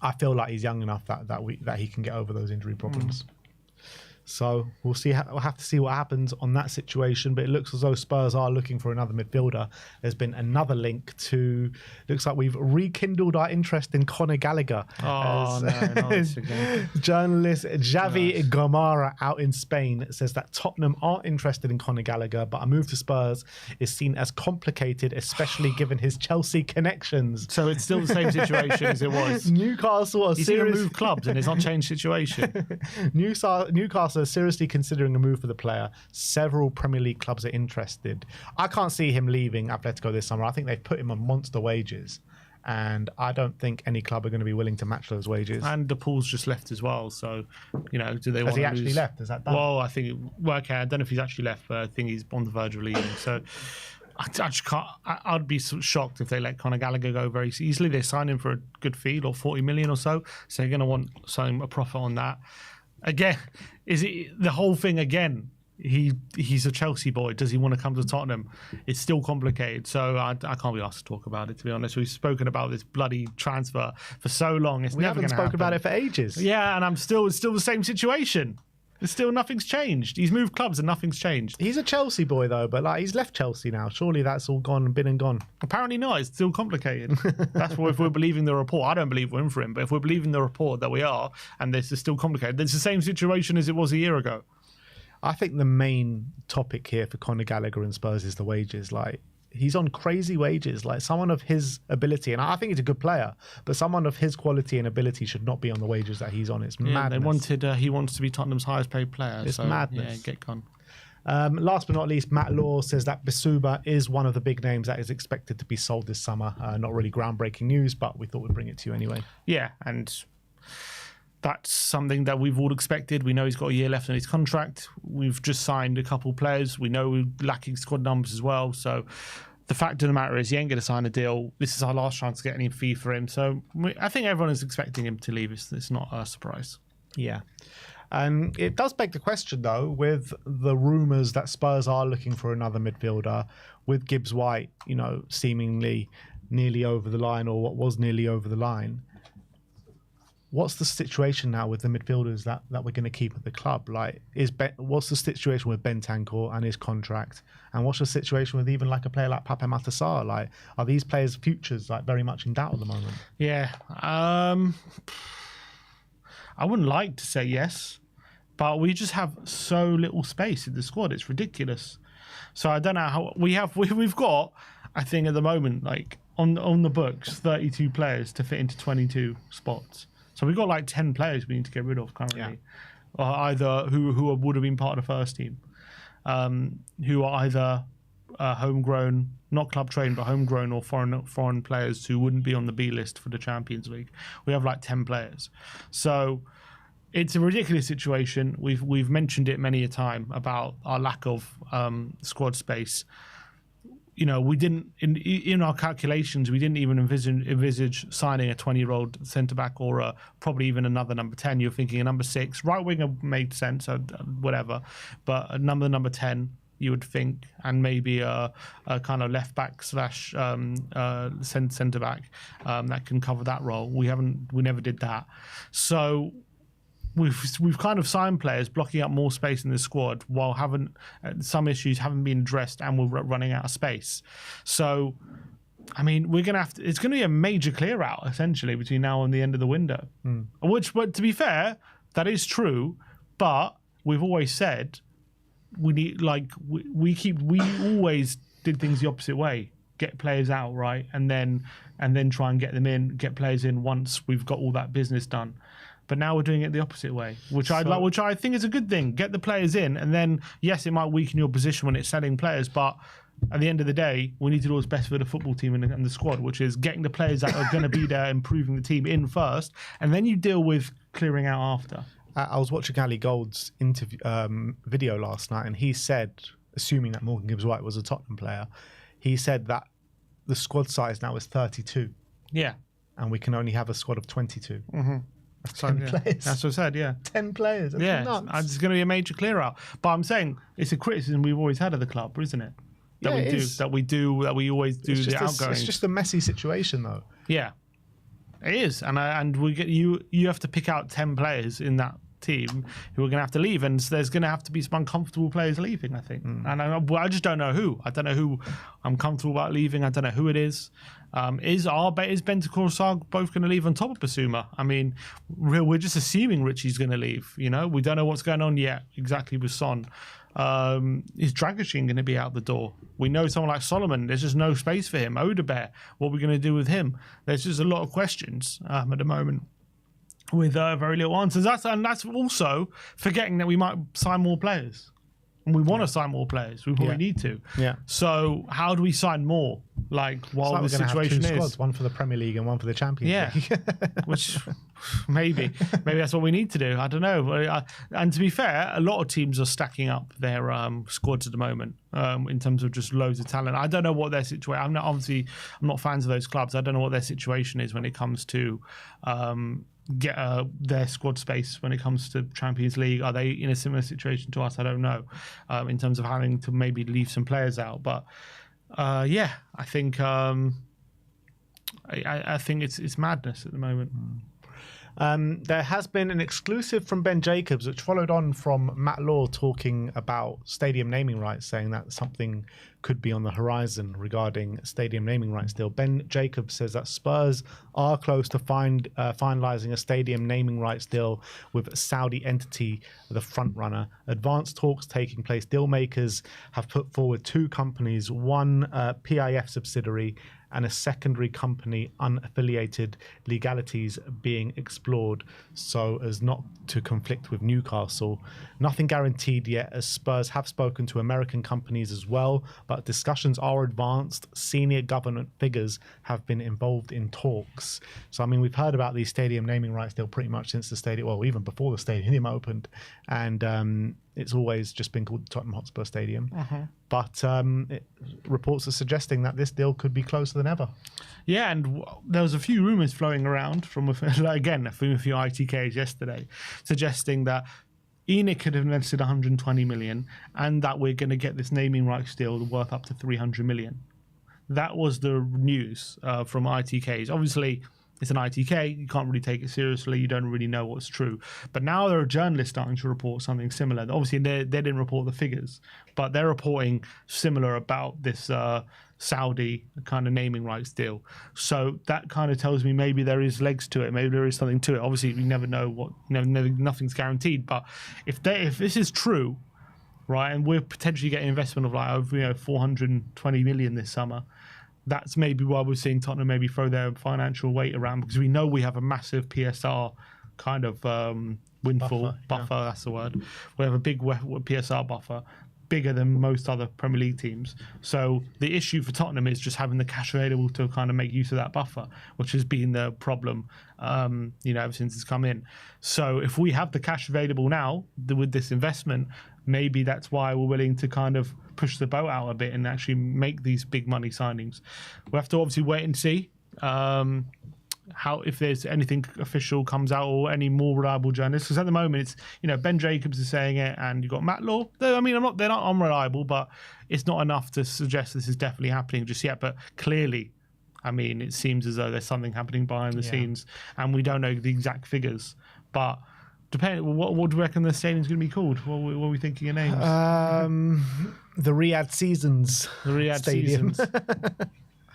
I feel like he's young enough that he can get over those injury problems. So we'll see. We'll have to see what happens on that situation. But it looks as though Spurs are looking for another midfielder. There's been another link to. Looks like we've rekindled our interest in Conor Gallagher. Oh no! Journalist Javi Gomara out in Spain says that Tottenham aren't interested in Conor Gallagher, but a move to Spurs is seen as complicated, especially given his Chelsea connections. So it's still the same situation as it was. Newcastle are serious. Move clubs, and it's not changed situation. Newcastle are seriously considering a move for the player. Several Premier League clubs are interested. I can't see him leaving Atletico this summer. I think they've put him on monster wages. And I don't think any club are going to be willing to match those wages. And the Paul's just left as well. So, do they want to lose? Has he actually left? Is that done? Well, I think, okay, I don't know if he's actually left, but I think he's on the verge of leaving. So I just can't, I'd be sort of shocked if they let Conor Gallagher go very easily. They signed him for a good fee, or 40 million or so. So they're going to want a profit on that. Again, is it the whole thing again? He's a Chelsea boy. Does he want to come to Tottenham? It's still complicated. So I can't be asked to talk about it, to be honest. We've spoken about this bloody transfer for so long. We haven't spoken about it for ages. Yeah, and it's still the same situation. There's still nothing's changed. He's moved clubs and nothing's changed. He's a Chelsea boy though, but like he's left Chelsea now. Surely that's all gone, been and gone. Apparently not. It's still complicated. That's why if we're believing the report. I don't believe we're in for him, but if we're believing the report that we are, and this is still complicated, it's the same situation as it was a year ago. I think the main topic here for Conor Gallagher and Spurs is the wages. Like, he's on crazy wages. Like, someone of his ability, and I think he's a good player, but someone of his quality and ability should not be on the wages that he's on. It's madness. He wants to be Tottenham's highest paid player. It's madness. Yeah, get gone. Last but not least, Matt Law says that Bissouma is one of the big names that is expected to be sold this summer. Not really groundbreaking news, but we thought we'd bring it to you anyway. Yeah, and that's something that we've all expected. We know he's got a year left on his contract. We've just signed a couple players. We know we're lacking squad numbers as well. So the fact of the matter is he ain't going to sign a deal. This is our last chance to get any fee for him. So I think everyone is expecting him to leave. It's not a surprise. Yeah. And it does beg the question, though, with the rumours that Spurs are looking for another midfielder, with Gibbs-White, seemingly nearly over the line, or what was nearly over the line. What's the situation now with the midfielders that we're going to keep at the club? Like, what's the situation with Bentancur and his contract? And what's the situation with even like a player like Pape Matar? Like, are these players' futures like very much in doubt at the moment? Yeah. I wouldn't like to say yes, but we just have so little space in the squad. It's ridiculous. So I don't know how we've got, I think at the moment, like on the books, 32 players to fit into 22 spots. So we've got like 10 players we need to get rid of currently, either who would have been part of the first team, who are either homegrown, not club trained, but homegrown, or foreign players who wouldn't be on the B list for the Champions League. We have like 10 players, so it's a ridiculous situation. We've mentioned it many a time about our lack of squad space. We didn't in our calculations. We didn't even envisage signing a 20-year-old centre back or probably even another number 10. You're thinking a number 6, right winger made sense, whatever, but a number 10 you would think, and maybe a kind of left back / centre back that can cover that role. We never did that, so. We've kind of signed players blocking up more space in the squad while some issues haven't been addressed, and we're running out of space. So, I mean, we're gonna have to. It's going to be a major clear out essentially between now and the end of the window. But to be fair, that is true. But we've always said we need we always did things the opposite way. Get players out, right, and then try and get them in, get players in once we've got all that business done. But now we're doing it the opposite way, which I think is a good thing. Get the players in, and then yes, it might weaken your position when it's selling players, but at the end of the day, we need to do what's best for the football team and the squad, which is getting the players that are going to be there, improving the team in first, and then you deal with clearing out after. I was watching Ali Gold's interview video last night, and he said, assuming that Morgan Gibbs-White was a Tottenham player, he said that the squad size now is 32. Yeah, and we can only have a squad of 22. Mm-hmm. 10 players. That's what I said, yeah. 10 players. That's nuts. It's going to be a major clear out. But I'm saying it's a criticism we've always had of the club, isn't it? That we always do the outgoings. It's just a messy situation, though. Yeah, it is. And we get you have to pick out 10 players in that team who are going to have to leave, and there's going to have to be some uncomfortable players leaving, I think. And I just don't know who. I don't know who I'm comfortable about leaving. I don't know who it is. Is Bentancur both going to leave on top of Bissouma? I mean, we're just assuming Richie's going to leave. We don't know what's going on yet exactly with Son. Is Dragusin going to be out the door? We know someone like Solomon, there's just no space for him. Odebear, what are we going to do with him? There's just a lot of questions at the moment with very little answers. That's also forgetting that we might sign more players. And we want to sign more players. We probably need to. Yeah. So how do we sign more? Like while like the situation have two is squads, one for the Premier League and one for the Champions League. Which maybe that's what we need to do. I don't know. And to be fair, a lot of teams are stacking up their squads at the moment in terms of just loads of talent. I don't know what their situation. I'm not fans of those clubs. I don't know what their situation is when it comes to get their squad space when it comes to Champions League. Are they in a similar situation to us? I don't know in terms of having to maybe leave some players out. But I think I think it's madness at the moment. There has been an exclusive from Ben Jacobs, which followed on from Matt Law talking about stadium naming rights, saying that something could be on the horizon regarding stadium naming rights deal. Ben Jacobs says that Spurs are close to finalising a stadium naming rights deal with a Saudi entity, the front runner. Advanced talks taking place. Deal makers have put forward two companies, one PIF subsidiary and a secondary company, unaffiliated, legalities being explored so as not to conflict with Newcastle. Nothing guaranteed yet, as Spurs have spoken to American companies as well, but discussions are advanced. Senior government figures have been involved in talks. So, I mean, we've heard about these stadium naming rights deal pretty much since the stadium, well, even before the stadium opened. And it's always just been called the Tottenham Hotspur Stadium. But reports are suggesting that this deal could be closer than ever. Yeah, and there was a few rumours flowing around from, again, a few ITKs yesterday, suggesting that ENIC had invested 120 million and that we're going to get this naming rights deal worth up to 300 million. That was the news from ITKs. Obviously, it's an ITK. You can't really take it seriously. You don't really know what's true. But now there are journalists starting to report something similar. Obviously, they didn't report the figures, but they're reporting similar about this Saudi kind of naming rights deal. So that kind of tells me maybe there is legs to it. Maybe there is something to it. Obviously, we never know nothing's guaranteed. But if this is true, right, and we're potentially getting investment of like over 420 million this summer, that's maybe why we're seeing Tottenham maybe throw their financial weight around, because we know we have a massive PSR kind of windfall buffer. That's the word. We have a big PSR buffer, bigger than most other Premier League teams. So the issue for Tottenham is just having the cash available to kind of make use of that buffer, which has been the problem, ever since it's come in. So if we have the cash available now with this investment, maybe that's why we're willing to kind of push the boat out a bit and actually make these big money signings. We'll have to obviously wait and see how, if there's anything official comes out or any more reliable journalists, because at the moment it's Ben Jacobs is saying it and you've got Matt Law. I mean, they're not unreliable, but it's not enough to suggest this is definitely happening just yet. But clearly, I mean, it seems as though there's something happening behind the scenes, and we don't know the exact figures. But depending, what do you reckon the stadium's going to be called? What are we thinking of names? The Riyadh Seasons. The Riyadh Stadium. Seasons.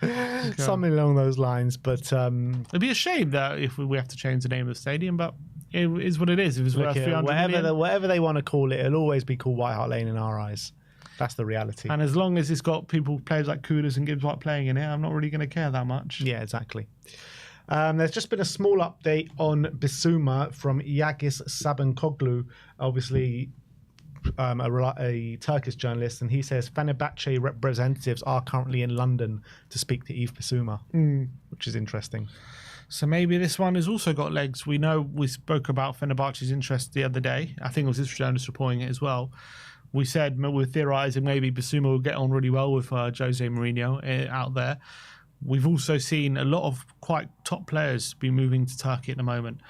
Okay. Something along those lines, but it'd be a shame that if we have to change the name of the stadium, but it is what it is. If it's worth 300 million, whatever they want to call it, it'll always be called White Hart Lane in our eyes. That's the reality. And as long as it's got players like Kudus and Gibbs-White playing in it, I'm not really going to care that much. Yeah, exactly. There's just been a small update on Bissouma from Yagis Sabankoglu, obviously a Turkish journalist, and he says Fenerbahce representatives are currently in London to speak to Yves Bissouma, which is interesting. So maybe this one has also got legs. We know we spoke about Fenerbahce's interest the other day. I think it was this journalist reporting it as well. We said we're theorising maybe Bissouma will get on really well with Jose Mourinho out there. We've also seen a lot of quite top players be moving to Turkey at the moment.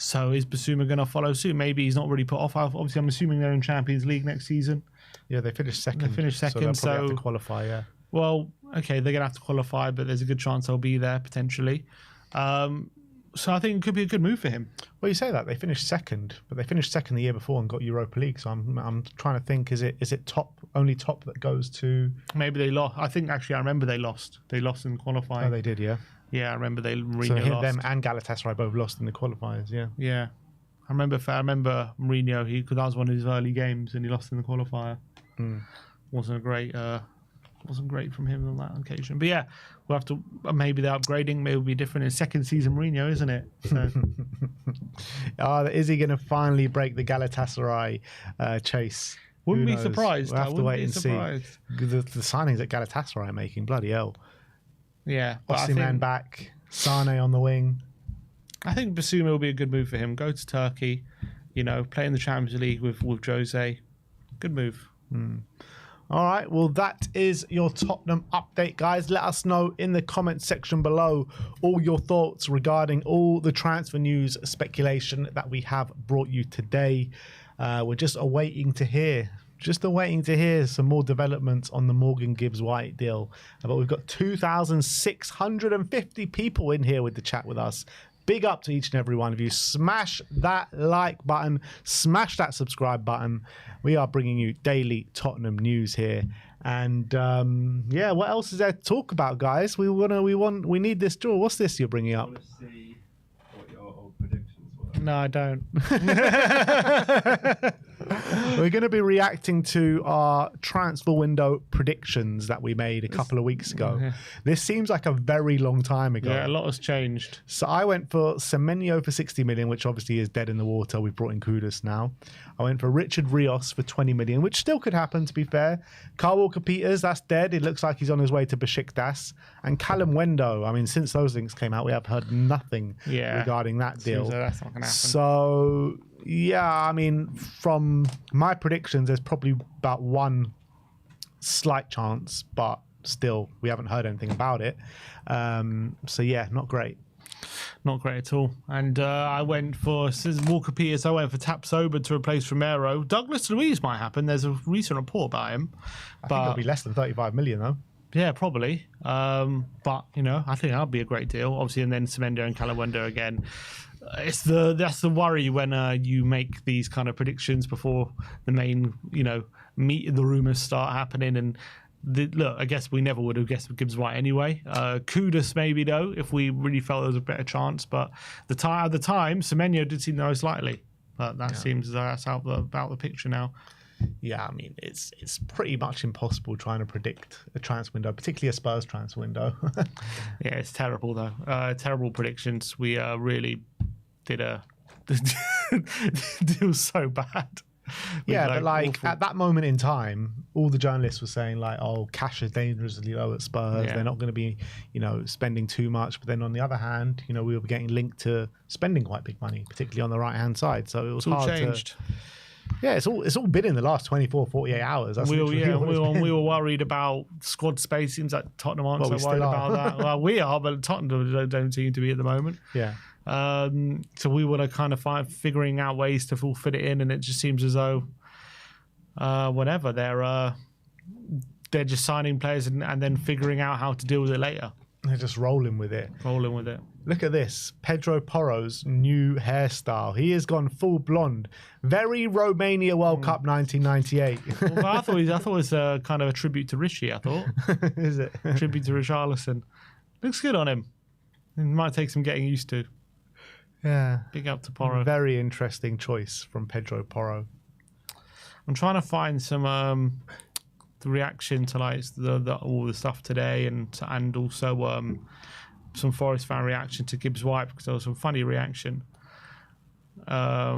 So is Bissouma going to follow suit? Maybe he's not really put off. Obviously, I'm assuming they're in Champions League next season. Yeah, they finished second. So they'll probably have to qualify, yeah. Well, okay, they're going to have to qualify, but there's a good chance they'll be there potentially. So I think it could be a good move for him. Well, you say that they finished second, but they finished second the year before and got Europa League. So I'm trying to think: is it only top that goes to? Maybe they lost. I think actually I remember they lost. They lost in qualifying. Oh, they did, yeah. Yeah, I remember Mourinho lost. Them and Galatasaray both lost in the qualifiers. Yeah. Yeah, I remember Mourinho. Because that was one of his early games, and he lost in the qualifier. Wasn't great from him on that occasion. But yeah, we'll have to. Maybe they're upgrading. Maybe it'll be different in second season Mourinho, isn't it? So. Is he going to finally break the Galatasaray chase? Wouldn't be surprised. We'll have to wait and see. The The signings that Galatasaray are making, bloody hell. Yeah. Osimhen back. Sane on the wing. I think Bissouma will be a good move for him. Go to Turkey, play in the Champions League with Jose. Good move. All right, well, that is your Tottenham update, guys. Let us know in the comment section below all your thoughts regarding all the transfer news speculation that we have brought you today. We're just awaiting to hear some more developments on the Morgan Gibbs-White deal. But we've got 2,650 people in here with the chat with us. Big up to each and every one of you. Smash that like button. Smash that subscribe button. We are bringing you daily Tottenham news here. And yeah, what else is there to talk about, guys? We need this draw. What's this you're bringing up? I want to see what your old predictions were. No, I don't. We're going to be reacting to our transfer window predictions that we made a couple of weeks ago. This seems like a very long time ago. Yeah, a lot has changed. So I went for Semenyo for 60 million, which obviously is dead in the water. We've brought in Kudus now. I went for Richard Rios for 20 million, which still could happen, to be fair. Kyle Walker-Peters, that's dead. It looks like he's on his way to Besiktas. And Callum Wendo, I mean, since those links came out, we have heard nothing regarding that deal. Seems like that's not going to happen. So, yeah, I mean, from my predictions, there's probably about one slight chance, but still, we haven't heard anything about it. So, yeah, not great. Not great at all. And I went for Walker-Peters. I went for Tapsoba to replace Romero. Douglas Luiz might happen. There's a recent report about him. I think it'll be less than 35 million, though. Yeah, probably. But, I think that'll be a great deal. Obviously, and then Semenyo and Calawendo again. That's the worry when you make these kind of predictions before the main, meat of the rumours start happening. And look, I guess we never would have guessed Gibbs-White anyway. Kudus maybe though, if we really felt there was a better chance. But at the time, Semenyo did seem the most likely. But that seems as though that's about the picture now. Yeah, I mean, it's pretty much impossible trying to predict a transfer window, particularly a Spurs transfer window. Yeah, it's terrible though. Terrible predictions. We really did a deal so bad. Yeah, but awful. At that moment in time, all the journalists were saying like, "Oh, cash is dangerously low at Spurs. Yeah. They're not going to be, spending too much." But then on the other hand, we were getting linked to spending quite big money, particularly on the right hand side. So it was all hard changed. Yeah, it's all been in the last 24, 48 hours. That's we were worried about squad space. Seems like Tottenham aren't so worried about that. Well, we are, but Tottenham don't seem to be at the moment. Yeah. So we were kind of figuring out ways to fit it in, and it just seems as though whatever they're just signing players and then figuring out how to deal with it later. They're just rolling with it. Look at this. Pedro Porro's new hairstyle. He has gone full blonde. Very Romania World Cup 1998. Well, I thought it was kind of a tribute to Richie, I thought. Is it? Tribute to Richarlison. Looks good on him. It might take some getting used to. Yeah. Big up to Porro. Very interesting choice from Pedro Porro. I'm trying to find some the reaction to all the stuff today, and also some Forest fan reaction to Gibbs-White, because there was some funny reaction. Let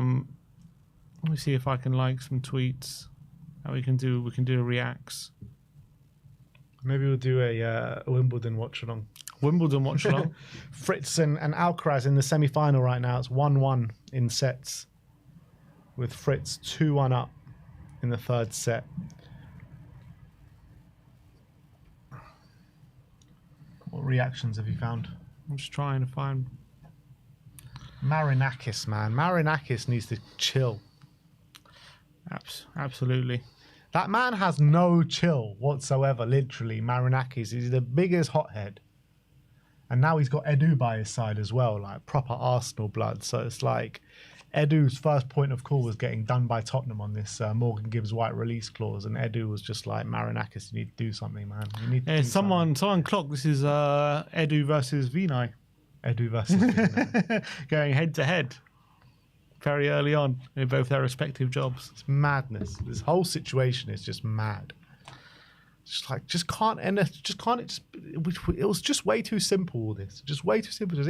me see if I can like some tweets. How we can do reacts. Maybe we'll do a Wimbledon watch along. Wimbledon watch along. Fritz and Alcaraz in the semi-final right now. It's 1-1 in sets, with Fritz 2-1 up in the third set. What reactions have you found? I'm just trying to find Marinakis, man. Marinakis needs to chill. Absolutely. That man has no chill whatsoever, literally. Marinakis is the biggest hothead. And now he's got Edu by his side as well, like proper Arsenal blood. So it's like Edu's first point of call was getting done by Tottenham on this Morgan Gibbs-White release clause, and Edu was just like, Marinakis, you need to do something, man. You need to do someone clock. This is Edu versus Vinay. Edu versus Vinay. Going head to head very early on in both their respective jobs. It's madness. This whole situation is just mad. It was just way too simple, all this. Just way too simple.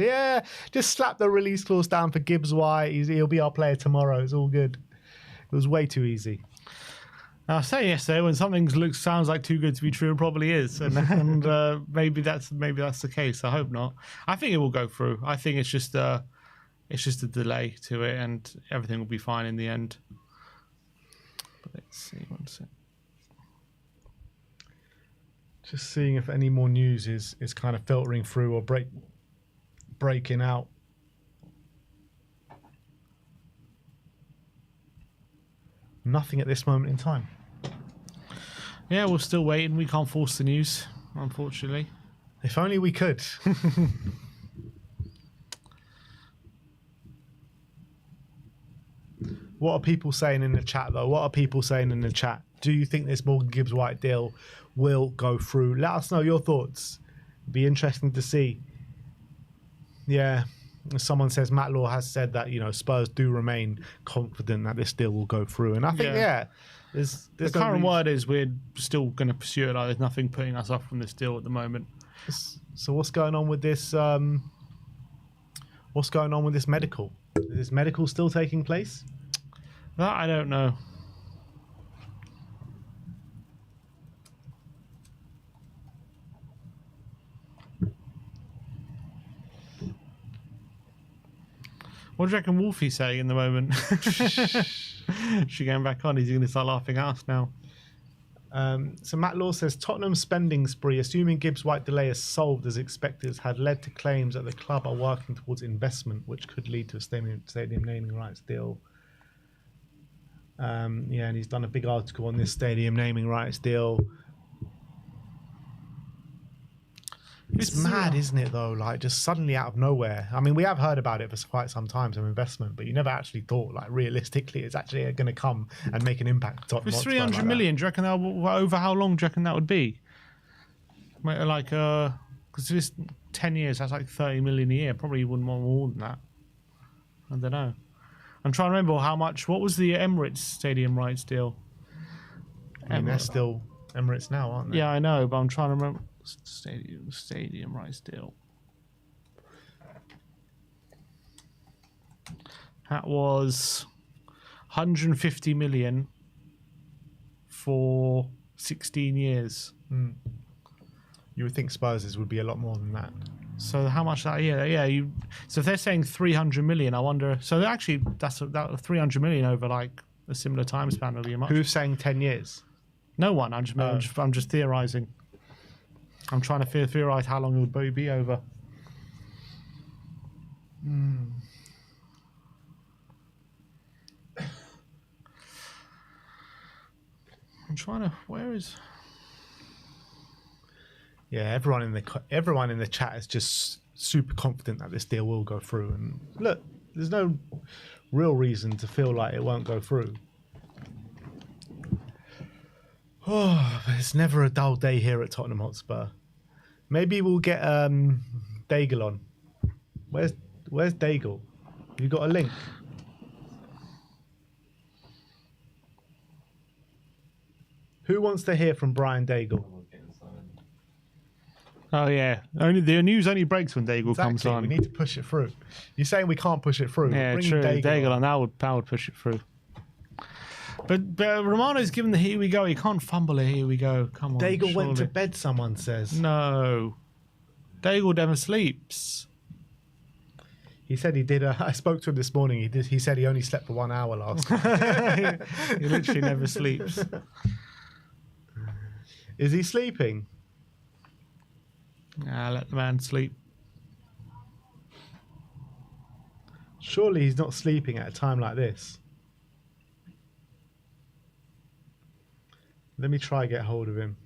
Just slap the release clause down for Gibbs-White. He'll be our player tomorrow. It's all good. It was way too easy. I was saying yesterday, when something sounds like too good to be true, it probably is, and maybe that's the case. I hope not. I think it will go through. I think it's just a delay to it, and everything will be fine in the end. But let's see. One sec. Just seeing if any more news is kind of filtering through or breaking out. Nothing at this moment in time. Yeah, we're still waiting. We can't force the news, unfortunately. If only we could. What are people saying in the chat, though? What are people saying in the chat? Do you think this Morgan Gibbs-White deal will go through? Let us know your thoughts. It'd be interesting to see. Yeah. Someone says Matt Law has said that, you know, Spurs do remain confident that this deal will go through. And I think, there's the current word is we're still going to pursue it. Like, there's nothing putting us off from this deal at the moment. So what's going on with this? What's going on with this medical? Is this medical still taking place? That I don't know. What do you reckon Wolfie's saying in the moment? She going back on? He's going to start laughing at us now. So Matt Law says Tottenham's spending spree, assuming Gibbs-White delay is solved as expected, had led to claims that the club are working towards investment, which could lead to a stadium naming rights deal. Yeah, and he's done a big article on this stadium naming rights deal. It's mad, isn't it, though? Like, just suddenly out of nowhere. I mean, we have heard about it for quite some time, some investment, but you never actually thought, like, realistically, it's actually going to come and make an impact. If it's 300 million, do you reckon over how long do you reckon that would be? Like, because it's 10 years, that's like 30 million a year. Probably wouldn't want more than that. I don't know. I'm trying to remember what was the Emirates stadium rights deal? I mean, they're still Emirates now, aren't they? Yeah, I know, but I'm trying to remember. Stadium rights deal. That was 150 million for 16 years. Mm. You would think Spurs would be a lot more than that. So how much that? Yeah. So if they're saying 300 million, I wonder. So actually, that 300 million over like a similar time span would be much. Who's saying 10 years? No one. I'm just theorizing. I'm trying to theorize how long it would be over. Mm. I'm trying to. Where is? Yeah, everyone in the chat is just super confident that this deal will go through. And look, there's no real reason to feel like it won't go through. Oh, but it's never a dull day here at Tottenham Hotspur. Maybe we'll get Daigle on. Where's Daigle? You got a link? Who wants to hear from Brian Daigle? Oh yeah, the news only breaks when Daigle comes on. We need to push it through. You're saying we can't push it through? Yeah, Bring true. Daigle on. that would push it through. But Romano's given the here we go. He can't fumble a here we go. Come on. Daigle went to bed, someone says. No. Daigle never sleeps. He said he did. I spoke to him this morning. He said he only slept for 1 hour last night. He literally never sleeps. Is he sleeping? Nah, let the man sleep. Surely he's not sleeping at a time like this. Let me try get hold of him.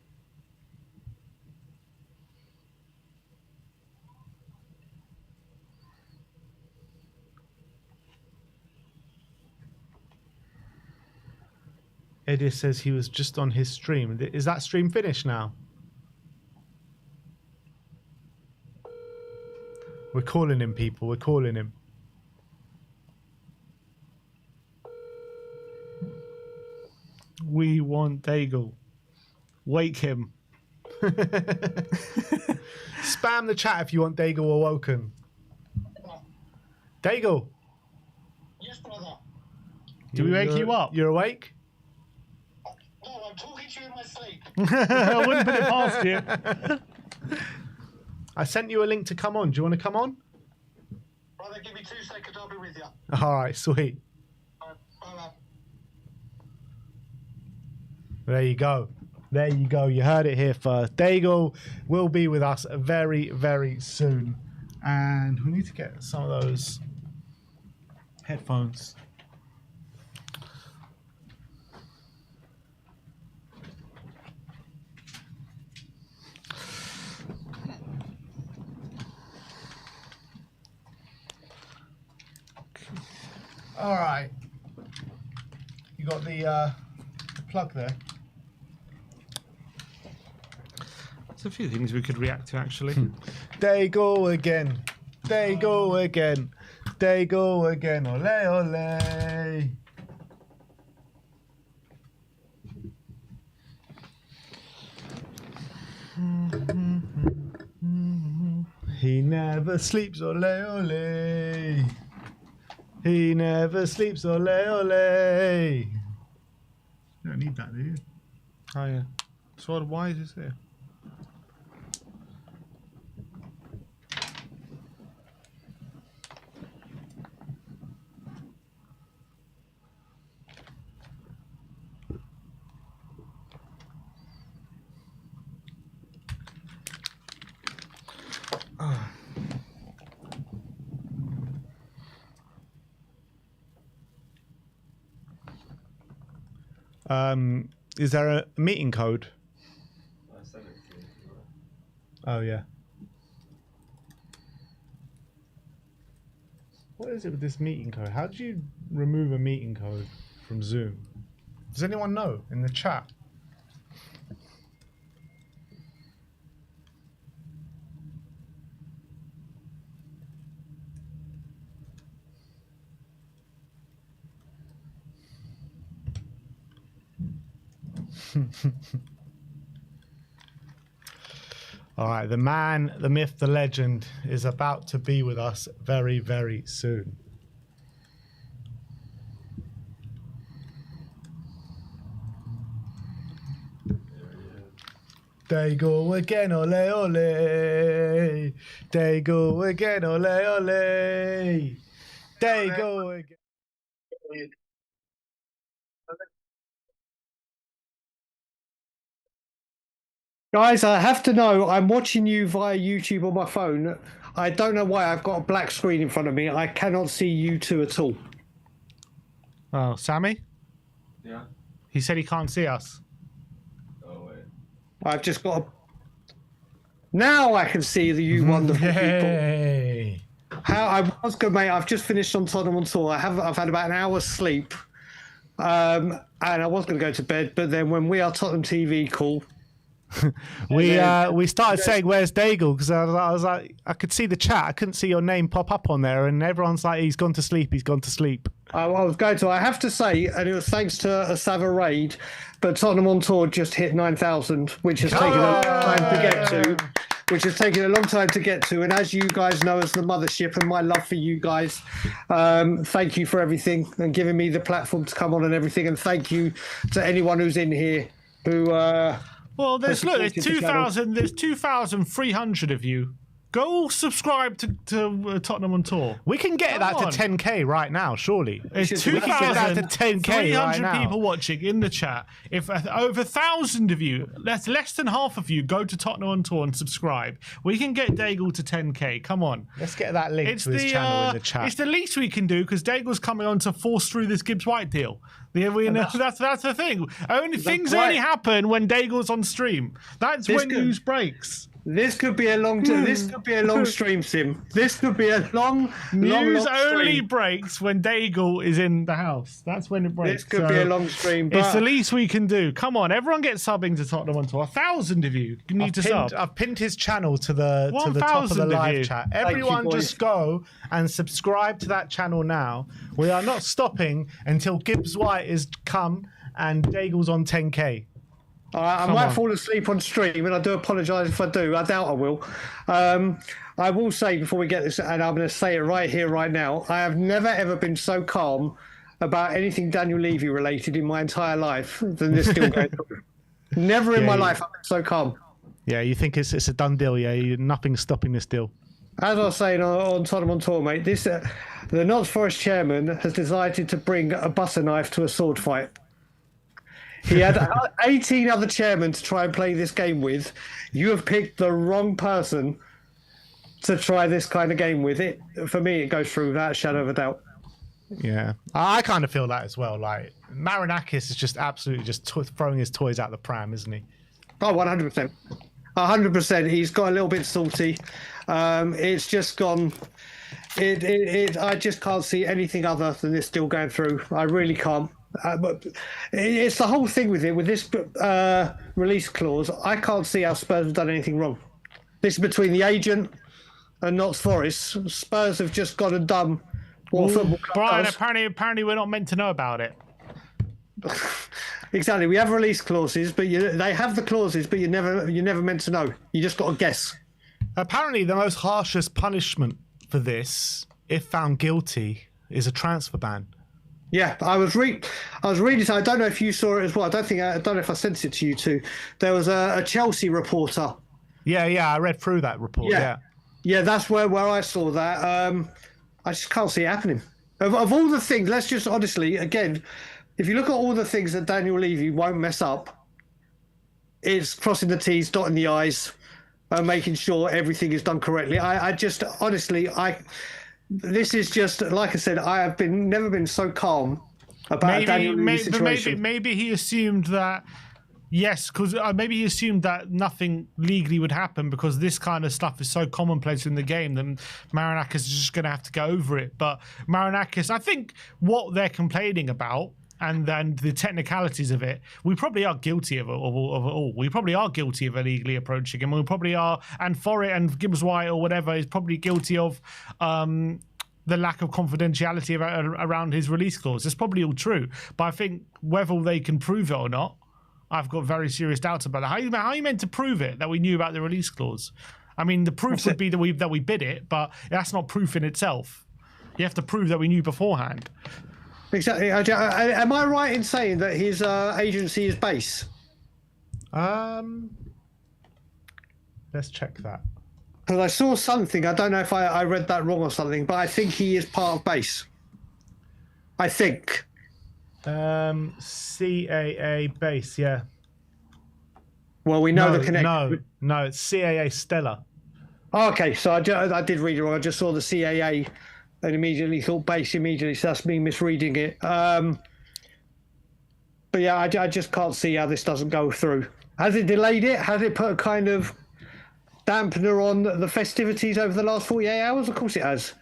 Eddie says he was just on his stream. Is that stream finished now? We're calling him, people. We're calling him. We want Daigle. Wake him. Spam the chat if you want Daigle awoken. Daigle. Yes, brother. Do we wake you up? You're awake? No, talking to you in my sleep. I wouldn't put it past you. I sent you a link to come on. Do you want to come on? Brother, give me 2 seconds. I'll be with you. All right, sweet. Bye. There you go. There you go. You heard it here first. Daigle will be with us very, very soon. And we need to get some of those headphones. All right. You got the plug there. There's a few things we could react to, actually. They go again. They go again. They go again. Ole, ole. He never sleeps. Ole, ole. He never sleeps. Ole, ole. You don't need that, do you? Oh, yeah. So why is this here? Is there a meeting code? I sent it to you. Oh, yeah. What is it with this meeting code? How do you remove a meeting code from Zoom? Does anyone know in the chat? All right, the man, the myth, the legend is about to be with us very, very soon. They go again, ole, ole. They go again, ole, ole. They go again. Guys, I have to know, I'm watching you via YouTube on my phone. I don't know why I've got a black screen in front of me. I cannot see you two at all. Oh, Sammy? Yeah. He said he can't see us. Oh wait. I've just got a... Now I can see you wonderful people. Hey. How I was good, mate. I've just finished on Tottenham Hotspur. I've had about an hour's sleep. And I was going to go to bed, but then when We Are Tottenham TV call... we started saying where's Daigle because I was like I could see the chat, I couldn't see your name pop up on there, and everyone's like he's gone to sleep. I was going to, I have to say, and it was thanks to a Sava raid, but Tottenham on Tour just hit 9,000, which has taken a long time to get to. And as you guys know, as the mothership and my love for you guys, thank you for everything and giving me the platform to come on and everything, and thank you to anyone who's in here who well, there's 2,300 of you. Go subscribe to Tottenham on Tour. We can get that to 10k right now, surely. There's We can get that to 10k right 2,300 now. people watching in the chat. If over 1,000 of you, that's less than half of you, go to Tottenham on Tour and subscribe. We can get Daigle to 10k. Come on. Let's get that link to his channel in the chat. It's the least we can do because Daigle's coming on to force through this Gibbs-White deal. That's the thing. Things only happen when Daigle's on stream. That's when news breaks. This could be a long stream, Sim. This could be a long News long only stream. breaks when Daigle is in the house. That's when it breaks. This could be a long stream. It's the least we can do. Come on, everyone get subbing to Tottenham on Tour. 1,000 of you need to sub. I've pinned his channel to the top of the 1,000 of live you. chat. Thank Everyone you, boys. just go and subscribe to that channel now. We are not stopping until Gibbs-White is come and Daigle's on 10k. I might fall asleep on stream, and I do apologise if I do. I doubt I will. I will say before we get this, and I'm going to say it right here, right now, I have never ever been so calm about anything Daniel Levy related in my entire life than this still going through. Never in my life I've been so calm. Yeah, you think it's a done deal? Yeah, nothing's stopping this deal. As I was saying on Tottenham on Tour, mate, the Notts Forest chairman has decided to bring a butter knife to a sword fight. He had 18 other chairmen to try and play this game with. You have picked the wrong person to try this kind of game with. It for me, it goes through without a shadow of a doubt. Yeah, I kind of feel that as well. Like Marinakis is just absolutely just throwing his toys out the pram, isn't he? Oh, 100%. 100%. He's got a little bit salty. It's just gone. I just can't see anything other than this deal going through. I really can't. But it's the whole thing with it, with this release clause. I can't see how Spurs have done anything wrong. This is between the agent and Notts Forest. Spurs have just gone and done what football club Brian, does. apparently we're not meant to know about it. Exactly. We have release clauses, but they have the clauses, but you're never meant to know. You just got to guess. Apparently, the most harshest punishment for this, if found guilty, is a transfer ban. Yeah, I was reading. I don't know if you saw it as well. I don't know if I sent it to you too. There was a Chelsea reporter. Yeah, I read through that report. Yeah, that's where I saw that. I just can't see it happening. Of all the things, let's just honestly, again, if you look at all the things that Daniel Levy won't mess up, it's crossing the T's, dotting the I's, and making sure everything is done correctly. I just honestly, this is just, like I said, I have never been so calm about Daniel Levy's situation. Maybe he assumed that. Yes, because maybe he assumed that nothing legally would happen because this kind of stuff is so commonplace in the game that Marinakis is just going to have to go over it. But Marinakis, I think what they're complaining about and then the technicalities of it, we probably are guilty of it all. We probably are guilty of illegally approaching him. We probably are, and Forret and Gibbs-White or whatever is probably guilty of the lack of confidentiality around his release clause. It's probably all true. But I think whether they can prove it or not, I've got very serious doubts about that. How are you meant to prove it that we knew about the release clause? I mean, the proof would be that we bid it, but that's not proof in itself. You have to prove that we knew beforehand. Exactly. Am I right in saying that his agency is base? Let's check that. Because I saw something. I don't know if I read that wrong or something, but I think he is part of base. I think. CAA base, yeah. Well, we know the connection. No, it's CAA Stella. Oh, okay, so I did read it wrong. I just saw the CAA and immediately thought base immediately, so that's me misreading it. But yeah, I just can't see how this doesn't go through. Has it delayed it? Has it put a kind of dampener on the festivities over the last 48 hours? Of course it has.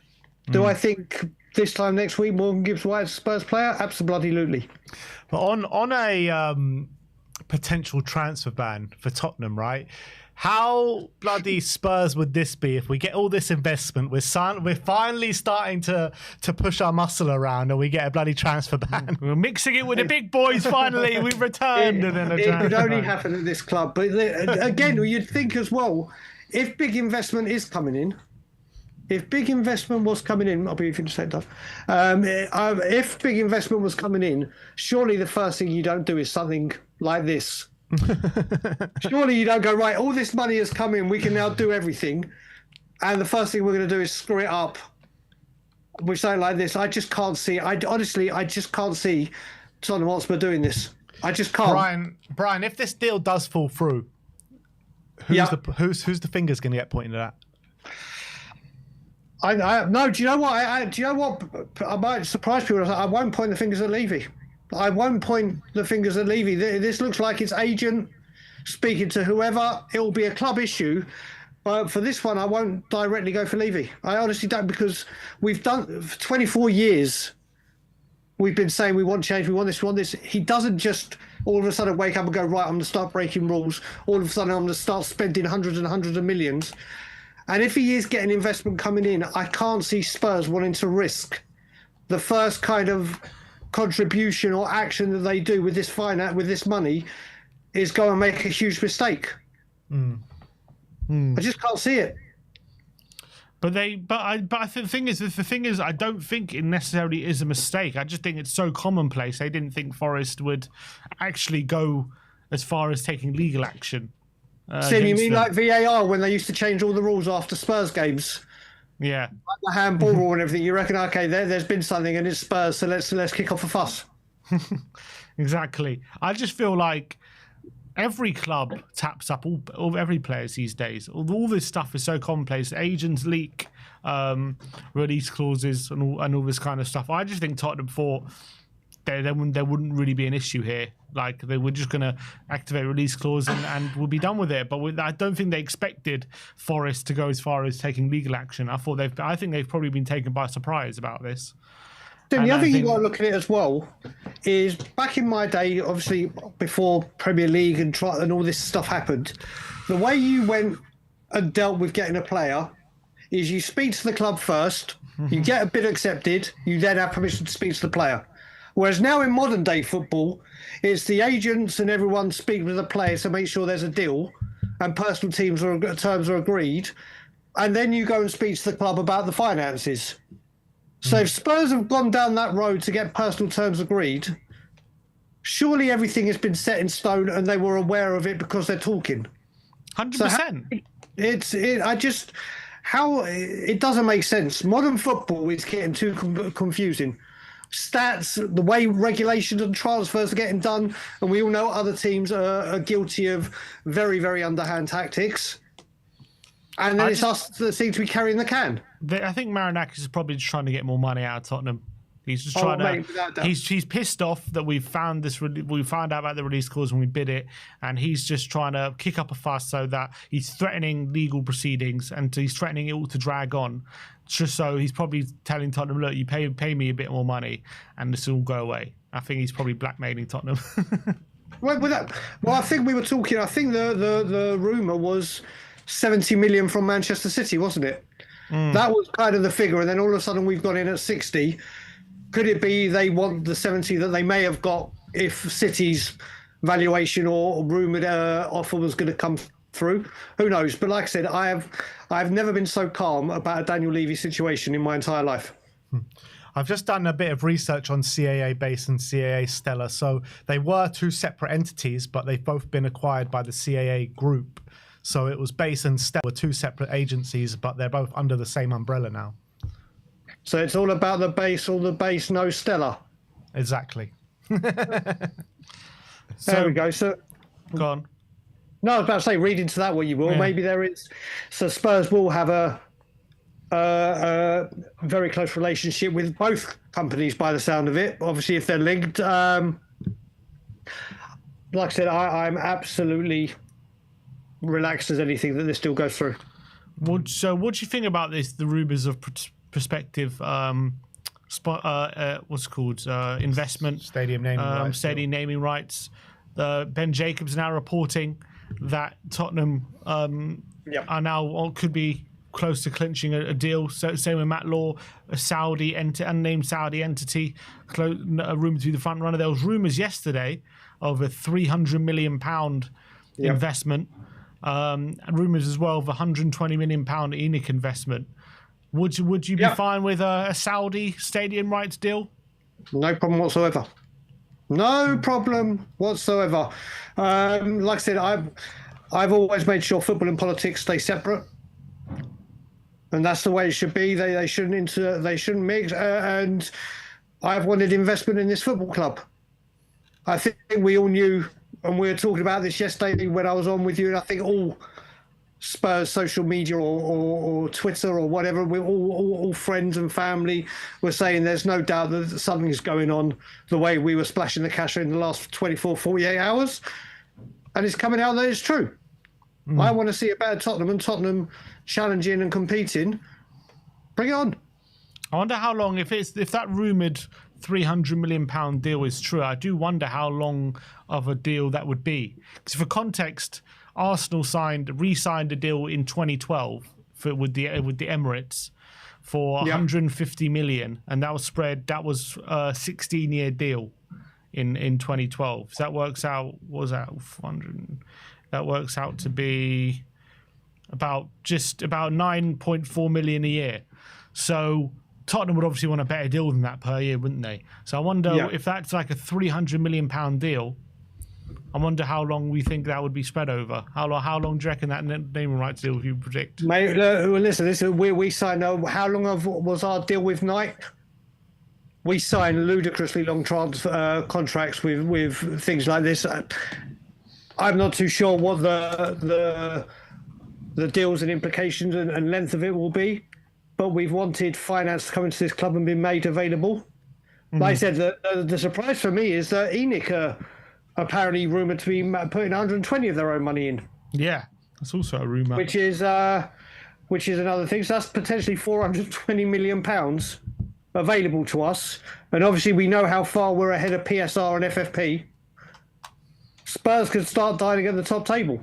Do I think this time next week Morgan Gibbs-White's a Spurs player? Absolutely. But on a potential transfer ban for Tottenham, right? How bloody Spurs would this be if we get all this investment? We're finally starting to push our muscle around, and we get a bloody transfer ban. We're mixing it with the big boys. Finally, we've returned. It could only happen at this club. But again, you'd think as well, if big investment is coming in. If big investment was coming in, I'll be if you say stuff. If big investment was coming in, surely the first thing you don't do is something like this. Surely you don't go, right, all this money has come in, we can now do everything, and the first thing we're going to do is screw it up with something like this. I just can't see. I just can't see Tottenham Hotspur doing this. I just can't. Brian, if this deal does fall through, who's the fingers going to get pointed at? No, do you know what? Do you know what? I might surprise people. I won't point the fingers at Levy. I won't point the fingers at Levy. This looks like it's agent speaking to whoever. It will be a club issue. For this one, I won't directly go for Levy. I honestly don't, because we've done for 24 years. We've been saying we want change, we want this, we want this. He doesn't just all of a sudden wake up and go, right, I'm going to start breaking rules. All of a sudden, I'm going to start spending hundreds and hundreds of millions. And if he is getting investment coming in, I can't see Spurs wanting to risk the first kind of contribution or action that they do with this finance, with this money, is go and make a huge mistake. I just can't see it. But I think the thing is, I don't think it necessarily is a mistake. I just think it's so commonplace. They didn't think Forest would actually go as far as taking legal action. Tim, you against mean them. like VAR when they used to change all the rules after Spurs games? Yeah. Like the handball rule and everything. You reckon, okay, there's been something and it's Spurs, so let's kick off a fuss. Exactly. I just feel like every club taps up all every players these days. All this stuff is so complex. Agents leak release clauses and all this kind of stuff. I just think Tottenham thought there wouldn't really be an issue here. Like they were just going to activate release clause and we'll be done with it. But I don't think they expected Forest to go as far as taking legal action. I think they've probably been taken by surprise about this. Then the other thing you've got to look at it as well is back in my day, obviously before Premier League and all this stuff happened, the way you went and dealt with getting a player is you speak to the club first, you get a bid accepted, you then have permission to speak to the player. Whereas now in modern day football, it's the agents and everyone speak with the player to make sure there's a deal and personal terms are agreed. And then you go and speak to the club about the finances. So if Spurs have gone down that road to get personal terms agreed, surely everything has been set in stone and they were aware of it because they're talking. 100%. It doesn't make sense. Modern football is getting too confusing. Stats, the way regulations and transfers are getting done, and we all know other teams are guilty of very, very underhand tactics. And then it's us that seem to be carrying the can. I think Marinakis is probably just trying to get more money out of Tottenham. He's just trying to. He's pissed off that we found out about the release clause when we bid it, and he's just trying to kick up a fuss so that he's threatening legal proceedings and he's threatening it all to drag on. Just so he's probably telling Tottenham, look, you pay me a bit more money, and this will go away. I think he's probably blackmailing Tottenham. Well, I think we were talking. I think the rumor was 70 million from Manchester City, wasn't it? That was kind of the figure, and then all of a sudden we've gone in at 60. Could it be they want the 70 that they may have got if City's valuation or rumoured offer was going to come through? Who knows? But like I said, I've never been so calm about a Daniel Levy situation in my entire life. I've just done a bit of research on CAA Base and CAA Stella. So they were two separate entities, but they've both been acquired by the CAA group. So it was Base and Stella were two separate agencies, but they're both under the same umbrella now. So it's all about the base, no Stella. Exactly. There we go. So go on. No, I was about to say, read into that what you will. Yeah. Maybe there is. So Spurs will have a very close relationship with both companies by the sound of it. Obviously, if they're linked. Like I said, I'm absolutely relaxed as anything that this still goes through. So what do you think about this? The rumours of prospective what's it called? Investment. Stadium naming rights. Ben Jacobs now reporting that Tottenham are now could be close to clinching a deal. So same with Matt Law, a unnamed Saudi entity, rumoured to be the front runner. There was rumours yesterday of a £300 million investment, and rumours as well of a £120 million ENIC investment. Would you be fine with a Saudi stadium rights deal? No problem whatsoever. No problem whatsoever. Like I said, I've always made sure football and politics stay separate, and that's the way it should be. They shouldn't mix. And I've wanted investment in this football club. I think we all knew, and we were talking about this yesterday when I was on with you, and I think all Spurs social media or Twitter or whatever, we're all friends and family were saying there's no doubt that something's going on the way we were splashing the cash in the last 24, 48 hours. And it's coming out that it's true. I want to see a better Tottenham and Tottenham challenging and competing. Bring it on. I wonder how long, if that rumoured £300 million deal is true, I do wonder how long of a deal that would be. Because for context, Arsenal re-signed a deal in 2012 with the Emirates for 150 million, and that was a 16-year deal in 2012. So that works out, what was that, 400? That works out to be about 9.4 million a year. So Tottenham would obviously want a better deal than that per year, wouldn't they? So I wonder if that's like a £300 million deal. I wonder how long we think that would be spread over. How long do you reckon that naming rights deal you predict? Mate, listen, we signed. How long was our deal with Nike? We signed ludicrously long contracts with things like this. I'm not too sure what the deals and implications and length of it will be, but we've wanted finance to come into this club and be made available. Like I said, the surprise for me is that ENIC are apparently rumoured to be putting 120 of their own money in. Yeah, that's also a rumour. Which is another thing. So that's potentially £420 million available to us. And obviously we know how far we're ahead of PSR and FFP. Spurs could start dining at the top table.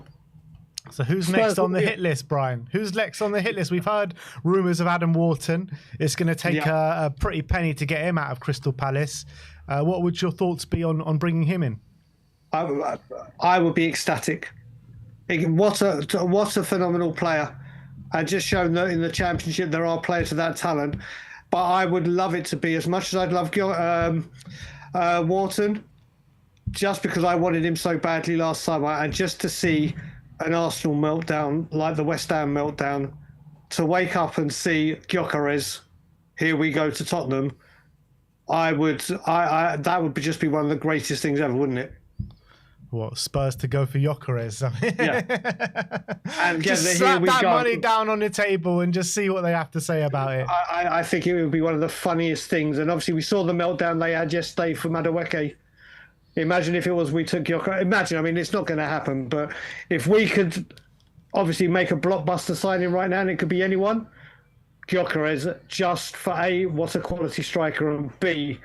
So who's next on the hit list, Brian? Who's next on the hit list? We've heard rumours of Adam Wharton. It's going to take a pretty penny to get him out of Crystal Palace. What would your thoughts be on bringing him in? I would be ecstatic. What a phenomenal player. And just shown that in the Championship there are players of that talent. But I would love it to be, as much as I'd love Wharton, just because I wanted him so badly last summer, and just to see an Arsenal meltdown like the West Ham meltdown, to wake up and see Gyökeres, here we go to Tottenham, that would just be one of the greatest things ever, wouldn't it? What, Spurs to go for Gyökeres? Yeah. And just slap that money down on the table and just see what they have to say about it. I think it would be one of the funniest things. And obviously we saw the meltdown they had yesterday for Madueke. Imagine if it was we took Gyökeres. Imagine, I mean, it's not going to happen. But if we could obviously make a blockbuster signing right now, and it could be anyone, Gyökeres, just for A, what a quality striker, and B,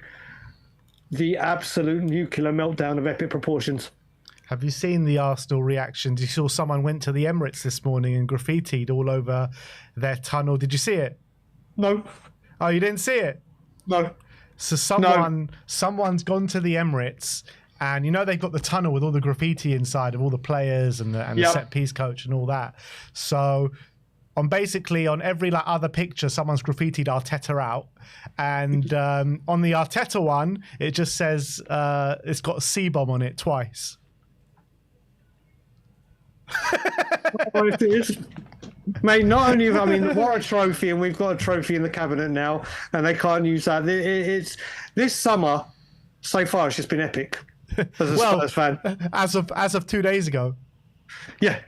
the absolute nuclear meltdown of epic proportions. Have you seen the Arsenal reactions? You saw someone went to the Emirates this morning and graffitied all over their tunnel. Did you see it? No. Oh, you didn't see it? No. So someone's gone to the Emirates, and you know they've got the tunnel with all the graffiti inside of all the players and the set piece coach and all that. So on every other picture, someone's graffitied Arteta out, and on the Arteta one, it just says it's got a C-bomb on it twice. Mate, not only what a trophy, and we've got a trophy in the cabinet now, and they can't use that. It's this summer so far. It's just been epic as a Spurs fan. As of 2 days ago. Yeah,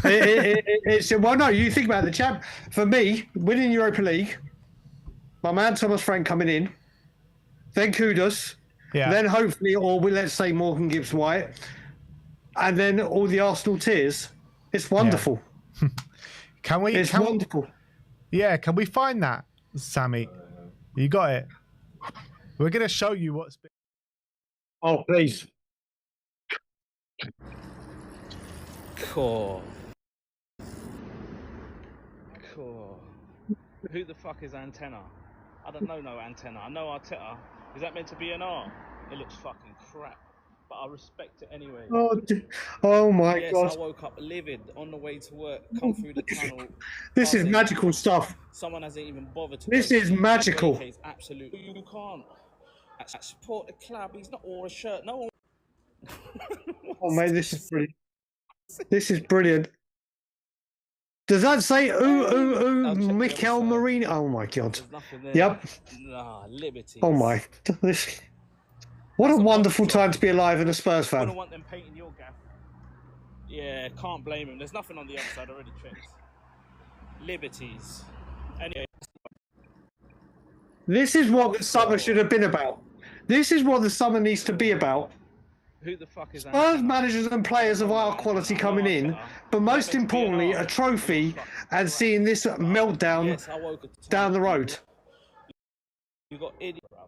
it's well. No, you think about the champ. For me, winning Europa League, my man Thomas Frank coming in, then Kudus, then hopefully, let's say Morgan Gibbs-White, and then all the Arsenal tears. It's wonderful. Yeah. It's wonderful. Yeah, can we find that, Sammy? You got it. We're going to show you what's been. Oh, please. Cool. Who the fuck is Antenna? I don't know no Antenna. I know Arteta. Is that meant to be an R? It looks fucking crap. But I respect it anyway. Oh my God. Yes, I woke up livid on the way to work, come through the tunnel. This is magical stuff. Someone hasn't even bothered to. This is magical. Absolutely. You can't support the club. He's not all a shirt. No one. Oh, mate, this is brilliant. This is brilliant. Does that say Mikel Marino? Oh my God. Yep. Nah, liberty. Oh my. What a wonderful time to be alive and a Spurs fan. I wouldn't want them painting your gaff. Yeah, can't blame him. There's nothing on the outside. I already checked. Liberties. Anyway. This is what the summer should have been about. This is what the summer needs to be about. Who the fuck is Spurs managers and players of our quality coming in, but most importantly, a trophy and seeing this meltdown down the road. You got idiot, bruv.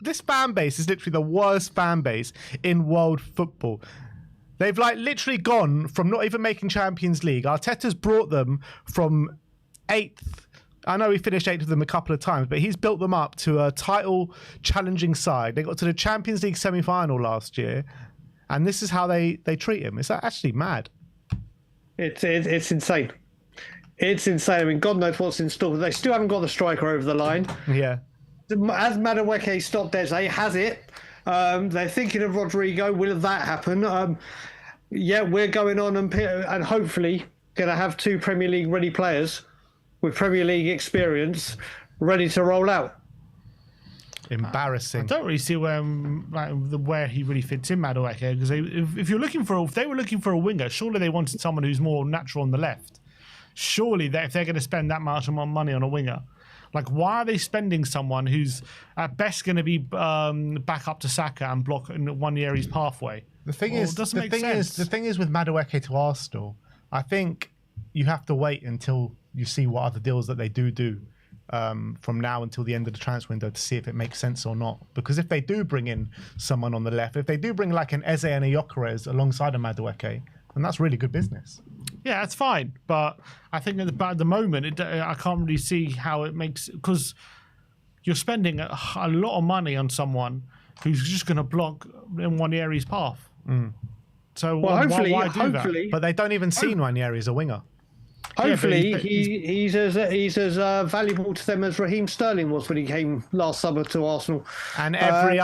This fan base is literally the worst fan base in world football. They've literally gone from not even making Champions League. Arteta's brought them from 8th. I know he finished 8th with them a couple of times, but he's built them up to a title challenging side. They got to the Champions League semi-final last year, and this is how they treat him. It's actually mad. It's insane. It's insane. I mean, God knows what's in store. They still haven't got the striker over the line. Yeah. As Madueke stopped there, he has it. They're thinking of Rodrigo. Will that happen? Yeah, we're going on and hopefully going to have 2 Premier League ready players with Premier League experience ready to roll out. Embarrassing. I don't really see where he really fits in, Madueke, because if they were looking for a winger, surely they wanted someone who's more natural on the left. Surely if they're going to spend that much money on a winger, like why are they spending someone who's at best going to be back up to Saka and block Nwaniere's pathway? The thing is with Madueke to Arsenal, I think you have to wait until you see what other deals that they do. From now until the end of the transfer window to see if it makes sense or not. Because if they do bring in someone on the left, if they do bring like an Eze and a Gyökeres alongside a Madueke, then that's really good business. Yeah, that's fine. But I think at the moment, I can't really see how it makes... Because you're spending a lot of money on someone who's just going to block Nwaniere's path. So why do that? But they don't even see Nwaneri as a winger. Hopefully, he's as valuable to them as Raheem Sterling was when he came last summer to Arsenal, and every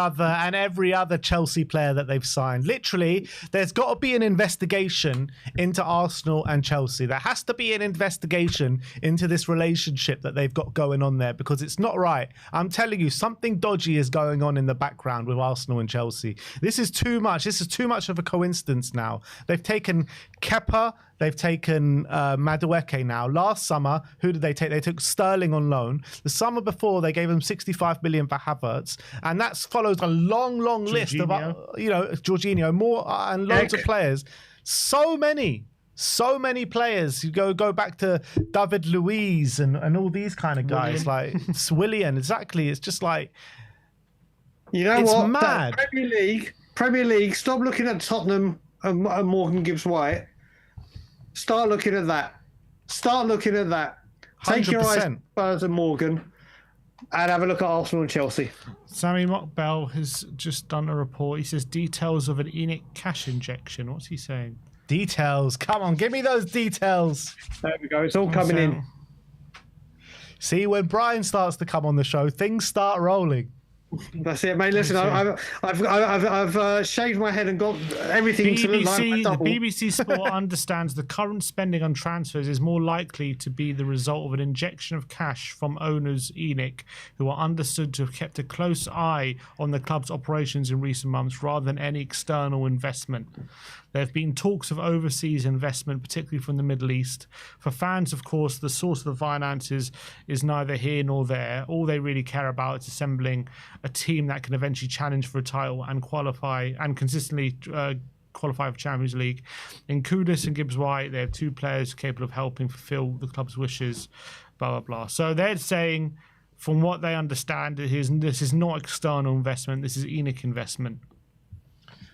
other Chelsea player that they've signed. Literally, there's got to be an investigation into Arsenal and Chelsea. There has to be an investigation into this relationship that they've got going on there because it's not right. I'm telling you, something dodgy is going on in the background with Arsenal and Chelsea. This is too much. This is too much of a coincidence now. They've taken Kepa. They've taken Madueke now. Last summer, who did they take? They took Sterling on loan. The summer before, they gave him 65 million for Havertz, and that follows a long list of Jorginho, more and loads of players. So many players. You go back to David Luiz and all these kind of guys like Willian. Exactly. It's just like it's mad. Premier League. Stop looking at Tottenham and Morgan Gibbs-White. Start looking at that. Take 100%. Your eyes off Spurs and Morgan and have a look at Arsenal and Chelsea. Sammy Mockbell has just done a report. He says details of an ENIC cash injection. What's he saying? Details. Come on, give me those details. There we go. It's all coming in. See, when Brian starts to come on the show, things start rolling. That's it, mate. Listen, I've shaved my head and got everything to look like my double. The BBC Sport understands the current spending on transfers is more likely to be the result of an injection of cash from owners ENIC, who are understood to have kept a close eye on the club's operations in recent months rather than any external investment. There have been talks of overseas investment, particularly from the Middle East. For fans, of course, the source of the finances is neither here nor there. All they really care about is assembling a team that can eventually challenge for a title and qualify and consistently qualify for Champions League. In Kudus and Gibbs-White, they have 2 players capable of helping fulfill the club's wishes, blah, blah, blah. So they're saying, from what they understand, this is not external investment, this is ENIC investment.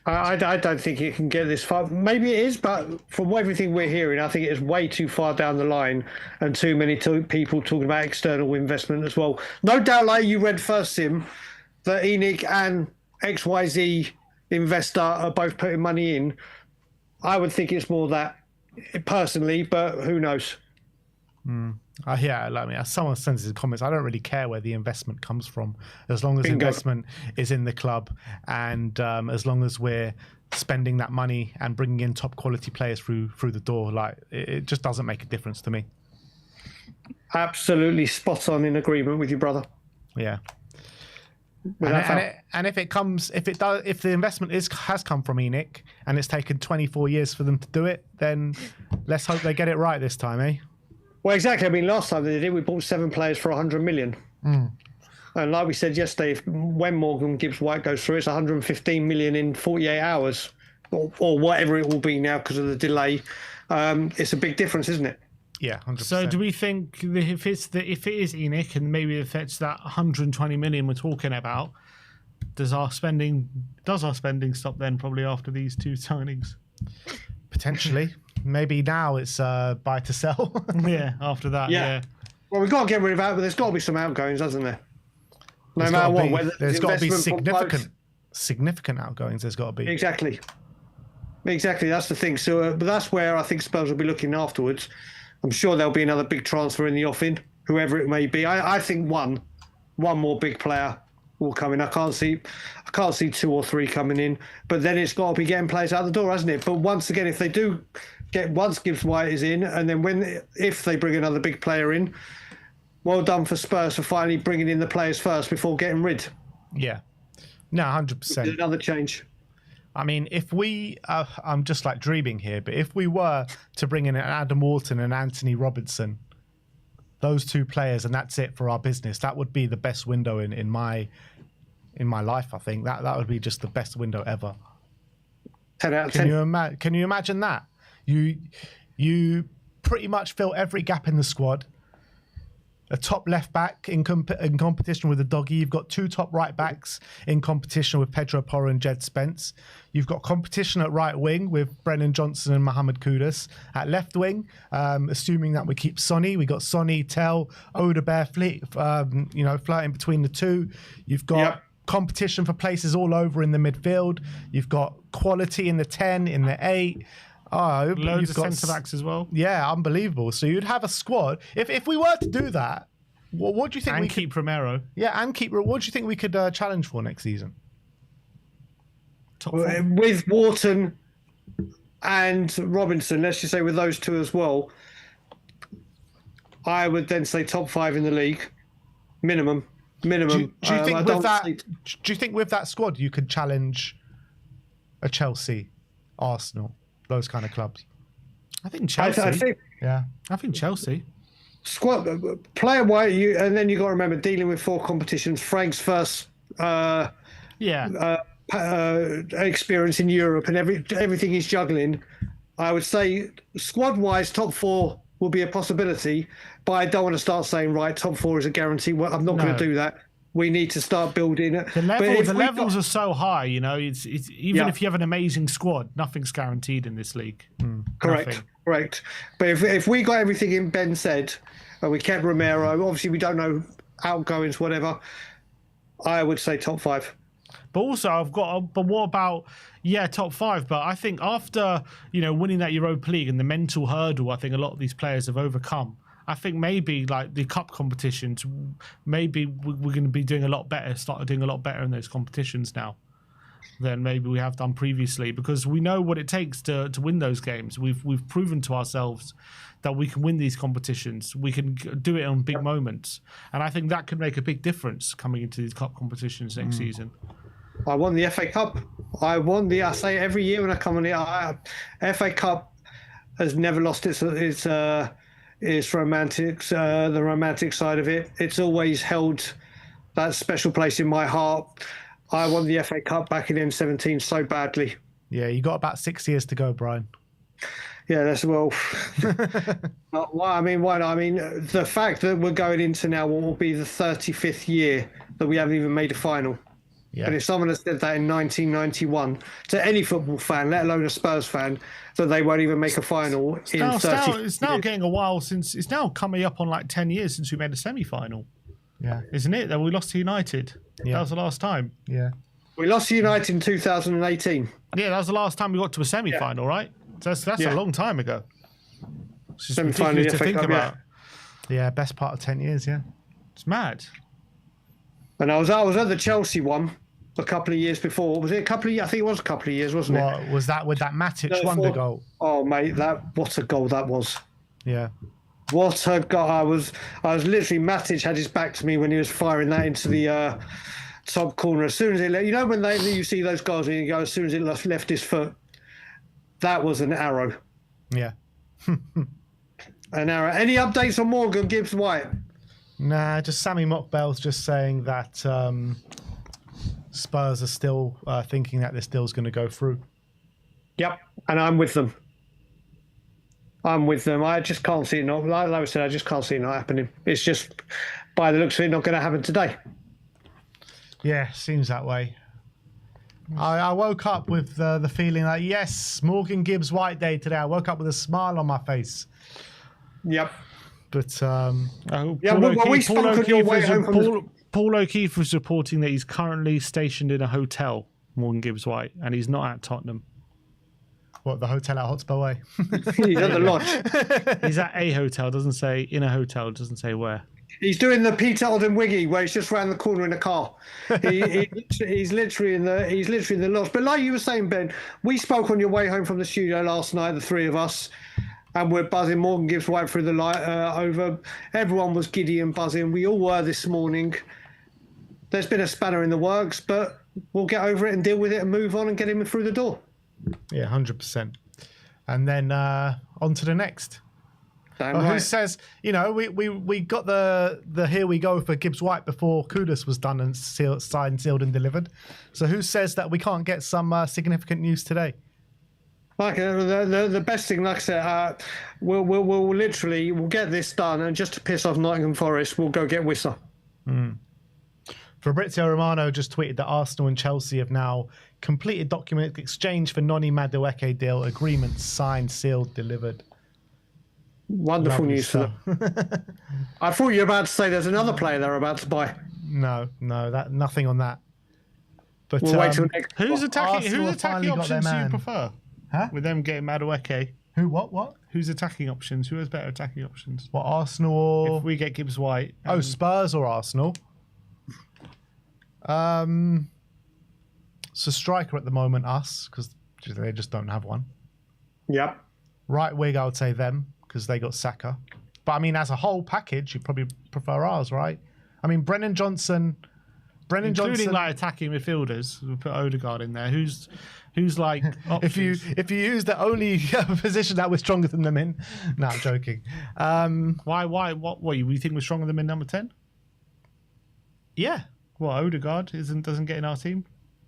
I don't think it can get this far. Maybe it is, but from everything we're hearing, I think it is way too far down the line and too many people talking about external investment as well. No doubt, like you read first, Sim, that ENIC and XYZ investor are both putting money in. I would think it's more that personally, but who knows? As someone sends his comments, I don't really care where the investment comes from, as long as investment is in the club, and as long as we're spending that money and bringing in top quality players through the door. Like it just doesn't make a difference to me. Absolutely spot on, in agreement with you, brother. Yeah. And if the investment has come from ENIC and it's taken 24 years for them to do it, then let's hope they get it right this time, eh? Well, exactly. I mean, last time they did, we bought 7 players for 100 million. And like we said yesterday, when Morgan Gibbs-White goes through, it's 115 million in 48 hours, or whatever it will be now because of the delay. It's a big difference, isn't it? Yeah, 100%. So do we think that if it is ENIC and maybe if it's that 120 million we're talking about, does our spending stop then probably after these 2 signings? Potentially. Maybe now it's buy to sell. Yeah, after that, yeah. Well, we've got to get rid of that, but there's got to be some outgoings, hasn't there? No matter what. There's got to be significant outgoings. There's got to be. Exactly, that's the thing. So, but that's where I think Spurs will be looking afterwards. I'm sure there'll be another big transfer in the offing, whoever it may be. I think one more big player will come in. I can't see 2 or 3 coming in. But then it's got to be getting players out the door, hasn't it? But once again, if they do once Gibbs-White is in, and then if they bring another big player in, well done for Spurs for finally bringing in the players first before getting rid. Yeah. No, 100%. Another change. I mean, if we, I'm just like dreaming here, but if we were to bring in an Adam Wharton and Anthony Robinson, those 2 players, and that's it for our business, that would be the best window in my life. I think that would be just the best window ever. 10 out of 10. Can you imagine that? You pretty much fill every gap in the squad. A top left back in competition with the doggy. You've got 2 top right backs in competition with Pedro Porro and Jed Spence. You've got competition at right wing with Brennan Johnson and Mohamed Kudus. At left wing, assuming that we keep Sonny, we got Sonny, Tell, Odebear, flirting between the 2. You've got competition for places all over in the midfield. You've got quality in the 10, in the 8. Oh, loads of centre backs as well. Yeah, unbelievable. So you'd have a squad. If we were to do that, what do you think? And keep Romero. Yeah, and keep. What do you think we could challenge for next season? Top 4. With Wharton and Robinson, let's just say with those 2 as well, I would then say top 5 in the league, minimum. Do you think with that? Do you think with that squad you could challenge a Chelsea, Arsenal? Those kind of clubs. I think Chelsea. I think Chelsea. Squad player wise, and then you got to remember dealing with 4 competitions. Frank's first experience in Europe and everything he's juggling. I would say squad wise, top 4 will be a possibility, but I don't want to start saying right, top 4 is a guarantee. Well, I'm not going to do that. We need to start building it. The levels are so high, you know. It's even if you have an amazing squad, nothing's guaranteed in this league. Correct. But if we got everything in Ben said, and we kept Romero, obviously we don't know outgoings, whatever. I would say top 5. But also, but what about top 5? But I think after winning that Europa League and the mental hurdle, I think a lot of these players have overcome. I think maybe like the cup competitions, maybe we're going to be doing a lot better, started doing a lot better in those competitions now than maybe we have done previously, because we know what it takes to win those games. We've proven to ourselves that we can win these competitions. We can do it on big moments. And I think that could make a big difference coming into these cup competitions next season. I won the FA Cup. I say every year when I come on the FA Cup has never lost its romantics, the romantic side of it. It's always held that special place in my heart. I won the FA Cup back in M17 so badly. Yeah, you got about 6 years to go, Brian. Yeah, that's why the fact that we're going into now what will be the 35th year that we haven't even made a final. Yeah. And if someone has said that in 1991 to any football fan, let alone a Spurs fan, that they won't even make a final it's now getting a while since. It's now coming up on like 10 years since we made a semi-final. Yeah, isn't it? That we lost to United. Yeah. That was the last time. Yeah, we lost to United in 2018. Yeah, that was the last time we got to a semi-final, right? So that's a long time ago. It's just semi-final ridiculous to think about. Yeah, best part of 10 years. Yeah, it's mad. And I was at the Chelsea one a couple of years before. Was it a couple of years? I think it was a couple of years, wasn't it? Was that with that Matic wonder goal? Oh, mate, what a goal that was. Yeah. What a goal. I was literally, Matic had his back to me when he was firing that into the top corner. As soon as it, when you see those goals and you go, as soon as it left his foot, that was an arrow. Yeah. An arrow. Any updates on Morgan Gibbs-White? Nah, just Sammy Mockbell's just saying that Spurs are still thinking that this deal's going to go through. Yep, and I'm with them. I just can't see it not. Like I said, I just can't see it not happening. It's just, by the looks of it, not going to happen today. Yeah, seems that way. I woke up with the feeling that, yes, Morgan Gibbs-White day today. I woke up with a smile on my face. Yep. But Paul O'Keefe was reporting that he's currently stationed in a hotel, Morgan Gibbs-White, and he's not at Tottenham. What, the hotel at Hotspur Way? He's at the lodge. He's at a hotel. Doesn't say in a hotel. Doesn't say where. He's doing the Peter Alden Wiggy, where he's just round the corner in a car. He's literally in the lodge. But like you were saying, Ben, we spoke on your way home from the studio last night, the three of us, and we're buzzing. Morgan Gibbs-White through the light over. Everyone was giddy and buzzing. We all were this morning. There's been a spanner in the works, but we'll get over it and deal with it and move on and get him through the door. Yeah, 100%. And then on to the next. Damn right. Who says, we got the here we go for Gibbs-White before Kudus was done and signed, sealed and delivered. So who says that we can't get some significant news today? Like the best thing, like I said, we'll get this done, and just to piss off Nottingham Forest, we'll go get Wissa. Fabrizio Romano just tweeted that Arsenal and Chelsea have now completed document exchange for Noni Madueke deal, agreements signed, sealed, delivered. Wonderful Lovely news for them. I thought you were about to say there's another player they're about to buy. No, nothing on that. But We'll wait till next. Who's attacking? Arsenal Whose have finally attacking got their options do you man. prefer? Huh? With them getting Madueke, Who? What? who's attacking options? Who has better attacking options? What, Arsenal or... If we get Gibbs-White, Spurs or Arsenal? So striker at the moment, us, because they just don't have one. Yep. Right wing, I would say them, because they got Saka. But I mean, as a whole package, you probably prefer ours, right? I mean, Brennan Johnson, including like attacking midfielders, we'll put Odegaard in there. Who's like options? if you use the only position that we're stronger than them in, no, I'm joking. Why? What? You think we're stronger than them in number 10? Yeah, What? Odegaard doesn't get in our team?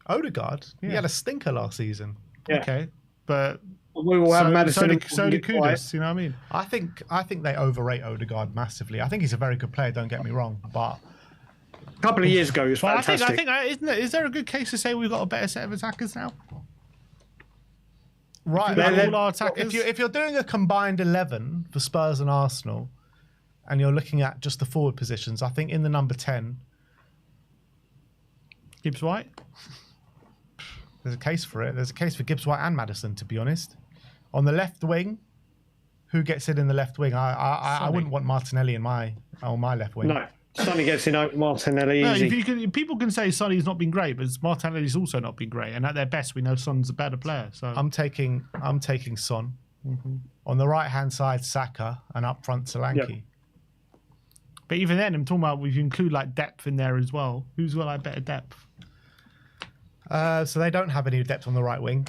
Odegaard. He had a stinker last season. Yeah. Okay, but We will have Madison. so did Kudus. You know what I mean? I think they overrate Odegaard massively. I think he's a very good player. Don't get me wrong, but A couple of years ago, he was But fantastic. is there a good case to say we've got a better set of attackers now? right, All our attackers. if you're doing a combined 11 for Spurs and Arsenal, and you're looking at just the forward positions, I think in the number 10, Gibbs-White. there's a case for it. There's a case for Gibbs-White and Maddison, to be honest. On the left wing, who gets it in the left wing? I wouldn't want Martinelli on my left wing. No, Sonny gets in out Martinelli No, easy. people can say Sonny's not been great, but Martinelli's also not been great. And at their best, we know Son's a better player. So I'm taking Son. On the right hand side, Saka, and up front, Solanke. Yep. But even then, I'm talking about we include like depth in there as well. Who's got like better depth? So they don't have any depth on the right wing.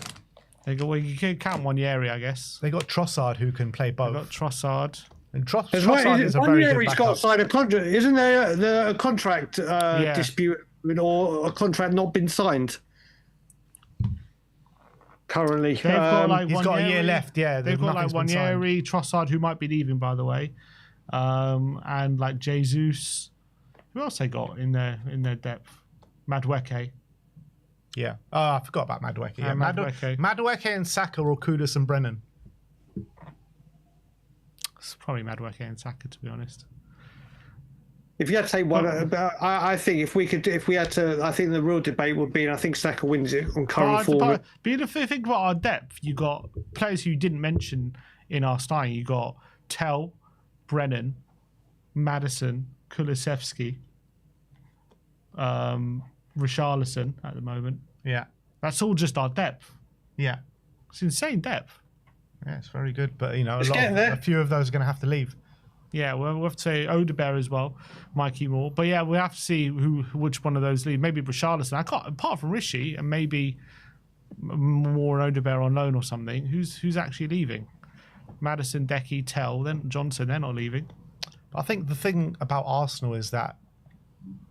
They go. Well, you can count Wanyeri, I guess. They got Trossard, who can play both. They've got Trossard. And There's Trossard is a very good he's got backup. signed a contract. Isn't there a contract dispute or a contract not been signed currently? They've got like He's got a year Wanyeri. left. Yeah, They've got like nothing's been signed. Wanyeri, Trossard, who might be leaving, by the way, and like Jesus. Who else they got in their depth? Madueke. Yeah. Oh, I forgot about Madueke. Yeah, Madueke. Madueke and Saka or Kudus and Brennan. It's probably Madueke and Saka, to be honest. If you had to take one, I think if we had to, I think the real debate would be, and I think Saka wins it on current form. But if you think about our depth, you got players who you didn't mention in our starting. You got Tell, Brennan, Maddison, Kulusevski, Richarlison at the moment. Yeah. That's all just our depth. Yeah. It's insane depth. Yeah, it's very good, but getting a few of those are going to have to leave. Yeah, we'll have to say Odegaard as well, Mikey Moore. But yeah, we have to see which one of those leave. Maybe Richarlison. Apart from Rishi, and maybe Moore and Odegaard on loan or something. Who's actually leaving? Maddison, Decky, Tell, then Johnson. They're not leaving. I think the thing about Arsenal is that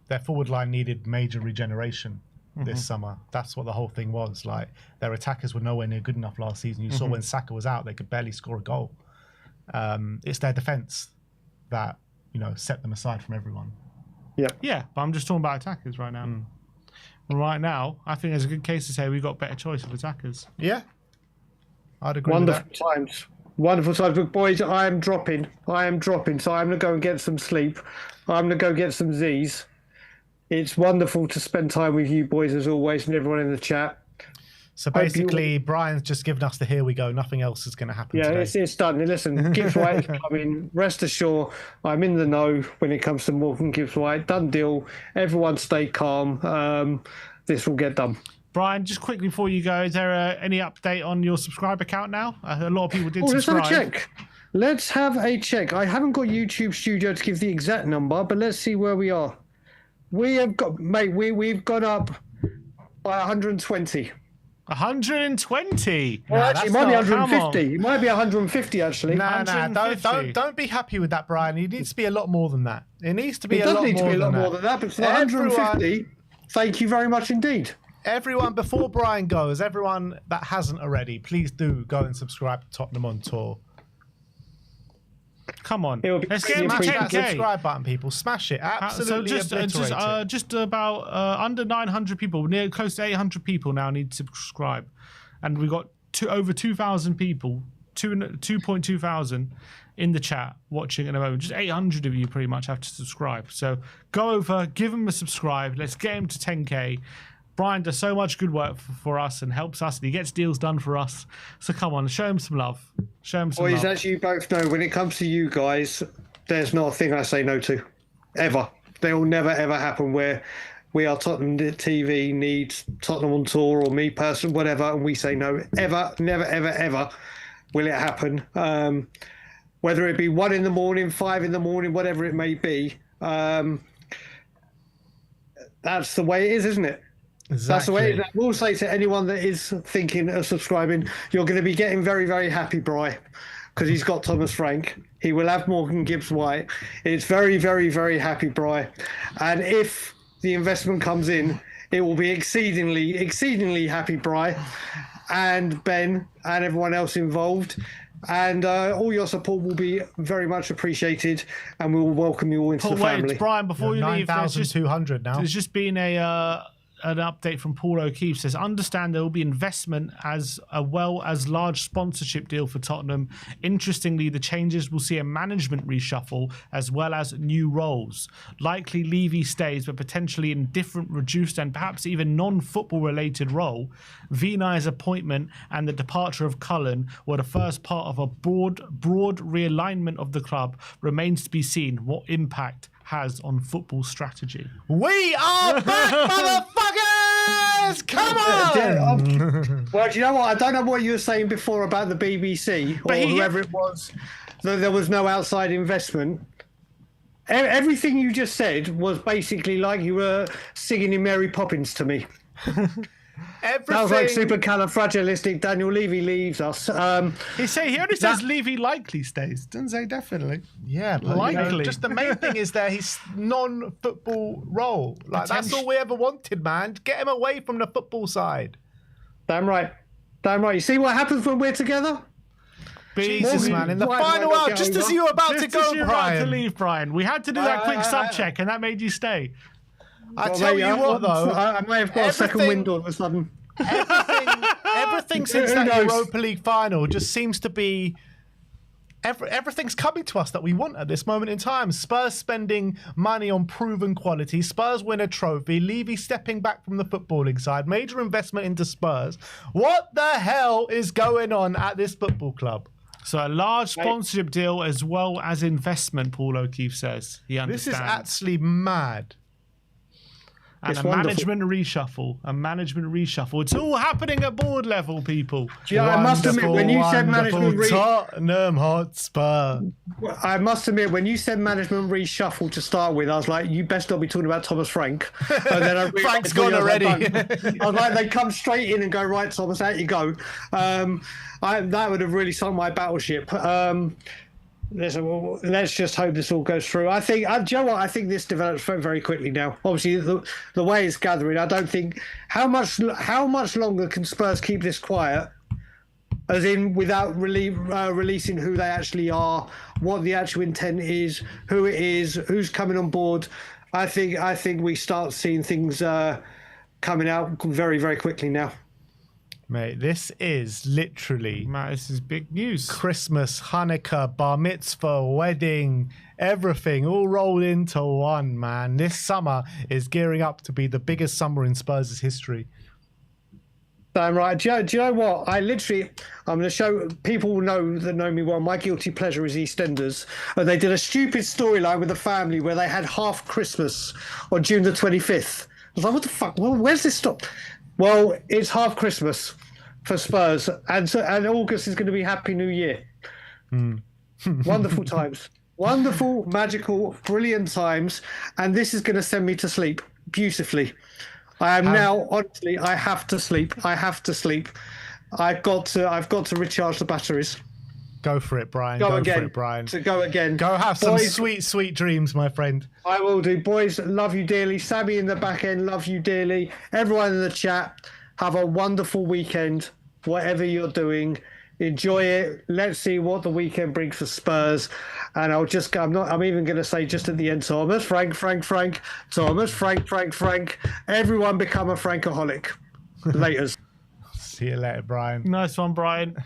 their forward line needed major regeneration this summer. That's what the whole thing was. Like, their attackers were nowhere near good enough last season. You saw when Saka was out, they could barely score a goal. It's their defence that set them aside from everyone. Yeah, but I'm just talking about attackers right now. Right now, I think there's a good case to say we've got better choice of attackers. Yeah, I'd agree Wonderful with that. times. Wonderful times. But boys, I am dropping. So I'm going to go and get some sleep. I'm going to go get some Z's. It's wonderful to spend time with you boys as always, and everyone in the chat. So basically, Brian's just given us the here we go. Nothing else is going to happen Yeah, today. it's done. Listen, Gibbs-White, I mean, rest assured, I'm in the know when it comes to Morgan Gibbs-White. Done deal. Everyone stay calm. This will get done. Brian, just quickly before you go, is there any update on your subscriber count now? A lot of people did subscribe. Let's have a check. Let's have a check. I haven't got YouTube Studio to give the exact number, but let's see where we are. We have got, mate, we've gone up by 120. 120. Well, actually, it might be 150. It might be 150, actually. Nah, don't be happy with that, Brian. It needs to be a lot more than that. It needs to be a lot more than that. But for 150, thank you very much indeed. Everyone, before Brian goes, everyone that hasn't already, please do go and subscribe to Tottenham on Tour. Come on, Let's get him to that subscribe button, people. Smash it. Absolutely so just about under 900 people, near close to 800 people now need to subscribe, and we got over 2,000 people, 2.2 thousand in the chat watching at the moment. Just 800 of you pretty much have to subscribe. So go over, give him a subscribe. Let's get him to 10k. Brian does so much good work for us and helps us, and he gets deals done for us. So come on, show him some love. Show him some love. Boys, as you both know, when it comes to you guys, there's not a thing I say no to. Ever. They will never, ever happen where We Are Tottenham TV needs Tottenham on Tour or me personally, whatever, and we say no. Ever, never, ever, ever will it happen. Whether it be 1 a.m, 5 a.m, whatever it may be. That's the way it is, isn't it? Exactly. That's the way it is. I will say to anyone that is thinking of subscribing, you're going to be getting very, very happy, Bri, because he's got Thomas Frank. He will have Morgan Gibbs-White. It's very, very, very happy, Bri. And if the investment comes in, it will be exceedingly, exceedingly happy, Bri, and Ben and everyone else involved. And all your support will be very much appreciated, and we will welcome you all into the family. Brian, before you leave, 9,200 now. There's just been an update from Paul O'Keefe. Says, understand there will be investment as well as large sponsorship deal for Tottenham. Interestingly, the changes will see a management reshuffle as well as new roles. Likely Levy stays, but potentially in different, reduced and perhaps even non-football related role. Vinay's appointment and the departure of Cullen were the first part of a broad realignment of the club. Remains to be seen what impact has on football strategy. We are back, motherfuckers! Come on! Well, do you know what? I don't know what you were saying before about the BBC or whoever it was, that there was no outside investment. Everything you just said was basically like you were singing in Mary Poppins to me. That was like supercalifragilistic. Daniel Levy leaves us. He only says Levy likely stays. Doesn't say definitely. Yeah, but likely. Just the main thing is there his non-football role. Like that's all we ever wanted, man. Get him away from the football side. Damn right. Damn right. You see what happens when we're together? Jesus, man. In the final hour, just as you were about to go, Brian. To leave, Briin. We had to do that quick sub-check, and that made you stay. I tell you what, though. I may have got a second wind all of a sudden. Everything since that Europa League final just seems to be... Everything's coming to us that we want at this moment in time. Spurs spending money on proven quality. Spurs win a trophy. Levy stepping back from the footballing side. Major investment into Spurs. What the hell is going on at this football club? So a large sponsorship deal as well as investment, Paul O'Keefe says. He understands. This is actually mad. And a management reshuffle. It's all happening at board level, people. Yeah, I must admit, when you said management Tottenham Hotspur. I must admit, when you said management reshuffle to start with, I was like, you best not be talking about Thomas Frank. And then Frank's gone already. I was like, they come straight in and go, right, Thomas, out you go. That would have really sunk my battleship. Listen, let's just hope this all goes through. I think, do you know what? I think this develops very, very quickly now. Obviously, the way it's gathering, I don't think how much longer can Spurs keep this quiet, as in without releasing who they actually are, what the actual intent is, who it is, who's coming on board. I think we start seeing things coming out very, very quickly now. Mate, this is literally... This is big news. Christmas, Hanukkah, bar mitzvah, wedding, everything all rolled into one, man. This summer is gearing up to be the biggest summer in Spurs' history. Damn right. Do you know what? I'm going to show people that know me well. My guilty pleasure is EastEnders, and they did a stupid storyline with a family where they had half Christmas on June the 25th. I was like, what the fuck? Well, where's this stop? Well, it's half Christmas for Spurs, and August is going to be Happy New Year. Wonderful times. Wonderful, magical, brilliant times, and this is going to send me to sleep beautifully. I am now, honestly, I have to sleep. I've got to recharge the batteries. Go for it, Brian. Go for it, Brian. Go again. Go have some sweet, sweet dreams, my friend. I will do. Boys, love you dearly. Sammy in the back end, love you dearly. Everyone in the chat, have a wonderful weekend, whatever you're doing. Enjoy it. Let's see what the weekend brings for Spurs. And I'm even going to say just at the end, Thomas, Frank, Thomas, Frank. Everyone become a Frankaholic. Laters. See you later, Brian. Nice one, Brian.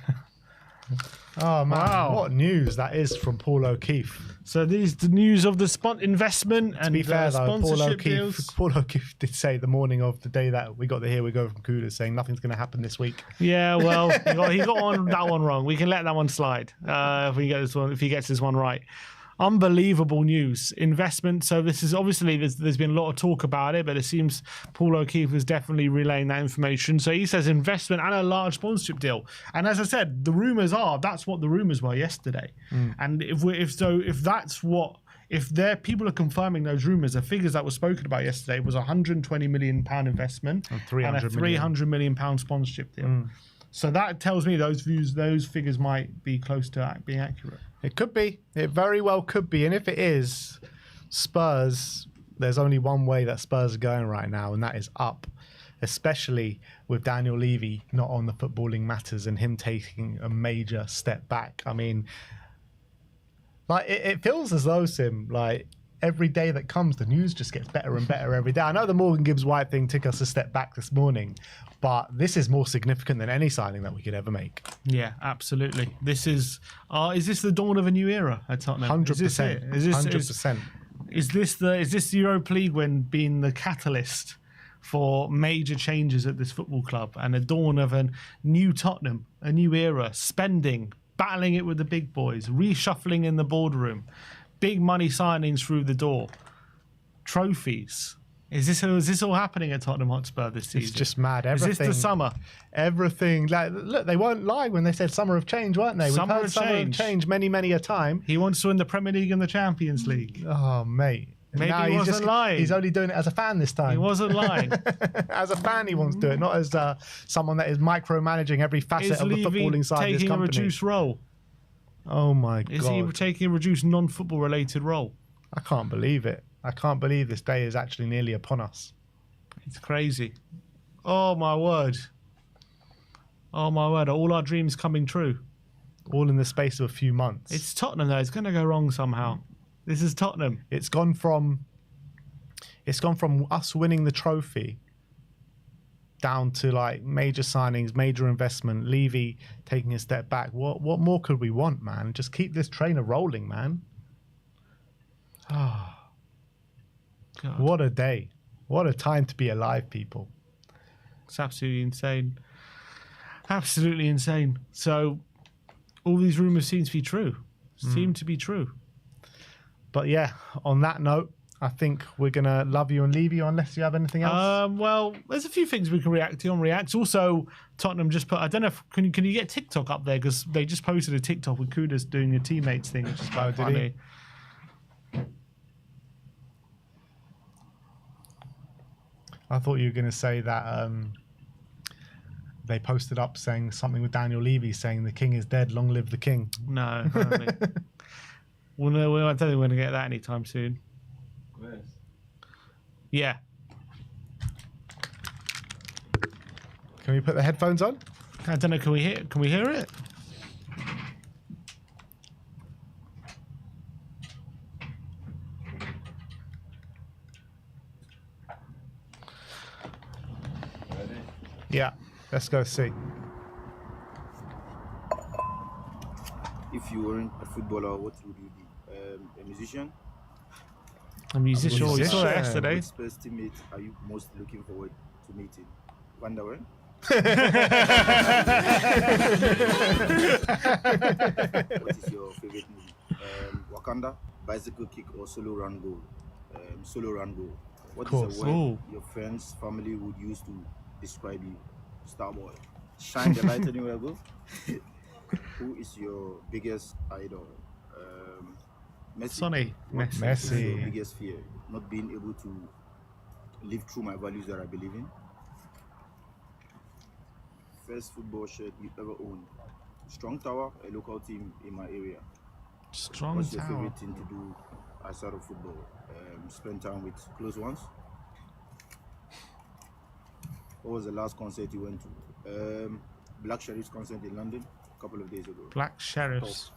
Oh, man. Wow. What news that is from Paul O'Keefe. So these the news of the investment and to be fair, though, sponsorship deals. Paul O'Keefe did say the morning of the day that we got the Here We Go from Kudos saying nothing's going to happen this week. Yeah, well, he got that one wrong. We can let that one slide if he gets this one right. Unbelievable news. Investment. So this is obviously there's been a lot of talk about it, but it seems Paul O'Keefe is definitely relaying that information. So he says investment and a large sponsorship deal. And as I said, the rumours are that's what the rumours were yesterday. And if people are confirming those rumours, the figures that were spoken about yesterday was £120 million investment and a £300 million sponsorship deal. So that tells me those figures might be close to being accurate. It could be. It very well could be. And if it is, Spurs, there's only one way that Spurs are going right now, and that is up, especially with Daniel Levy not on the footballing matters and him taking a major step back. I mean, like it feels as though, Sim, like every day that comes, the news just gets better and better every day. I know the Morgan Gibbs-White thing took us a step back this morning, but this is more significant than any signing that we could ever make. Yeah, absolutely. This is this the dawn of a new era at Tottenham? 100%. 100%. Is this the Europa League when being the catalyst for major changes at this football club and a dawn of a new Tottenham, a new era, spending, battling it with the big boys, reshuffling in the boardroom, big money signings through the door, trophies? Is this all happening at Tottenham Hotspur this season? It's just mad. Everything, is this the summer? Everything. Like, look, they weren't lying when they said summer of change, weren't they? Summer We've heard of change many, many a time. He wants to win the Premier League and the Champions League. Oh, mate. Maybe he wasn't lying. He's only doing it as a fan this time. He wasn't lying. As a fan, he wants to do it, not as someone that is micromanaging every facet of the footballing side of this company. Is taking a reduced role? Oh, my God. Is he taking a reduced non-football related role? I can't believe it. I can't believe this day is actually nearly upon us. It's crazy. Oh, my word. Oh, my word. Are all our dreams coming true? All in the space of a few months. It's Tottenham, though. It's going to go wrong somehow. This is Tottenham. It's gone from us winning the trophy down to like major signings, major investment, Levy taking a step back. What more could we want, man? Just keep this trainer rolling, man. Oh, God. What a day. What a time to be alive, people. It's absolutely insane. Absolutely insane. So all these rumours seem to be true. But yeah, on that note, I think we're going to love you and leave you unless you have anything else. Well, there's a few things we can react to on Reacts. Also, Tottenham just put, I don't know if, can you get TikTok up there? Because they just posted a TikTok with Kudos doing a teammates thing, which is quite funny. I thought you were going to say that they posted up saying something with Daniel Levy saying the king is dead, long live the king. No, well, no, I don't think we're going to get that anytime soon. Yes. Yeah. Can we put the headphones on? I don't know. Can we hear it? Ready? Yeah. Let's go see. If you weren't a footballer, what would you be? A musician? A musician. You saw that yesterday. Which Spurs teammate are you most looking forward to meeting? Van der Ven? What is your favorite movie? Wakanda, bicycle kick, or solo run goal? Solo run goal. What is a word your friends, family would use to describe you? Starboy. Shine the light anywhere I go. Who is your biggest idol? Messi. Sonny. What is your Messi. biggest fear? Not being able to live through my values that I believe in. First football shirt you ever owned? Strong Tower, a local team in my area. Strong What's your Tower. favorite thing to do outside of football? Spend time with close ones. What was the last concert you went to? Black Sheriff's concert in London a couple of days ago. Black Sheriffs.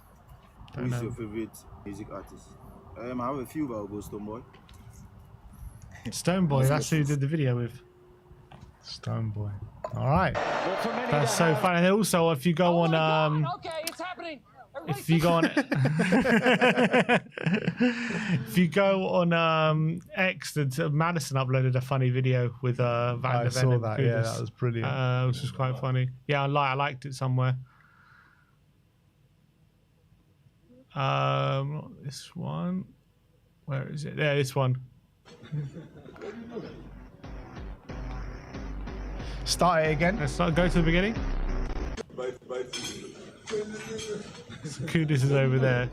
Who Don't is know. your favorite music artist? I have a few, but I'll go Stoneboy. Stoneboy, that's who did the video with. Stoneboy. All right. That's so funny. And also, if you go on, Okay, it's happening. if you go on, if you go on X, Madison uploaded a funny video with Van I der Ven saw and that. Yeah, Kudus, that was brilliant. which was quite funny. Yeah, I liked it somewhere. Not this one. Where is it? There, this one. Start it again. Let's not go to the beginning. Kudus is over there.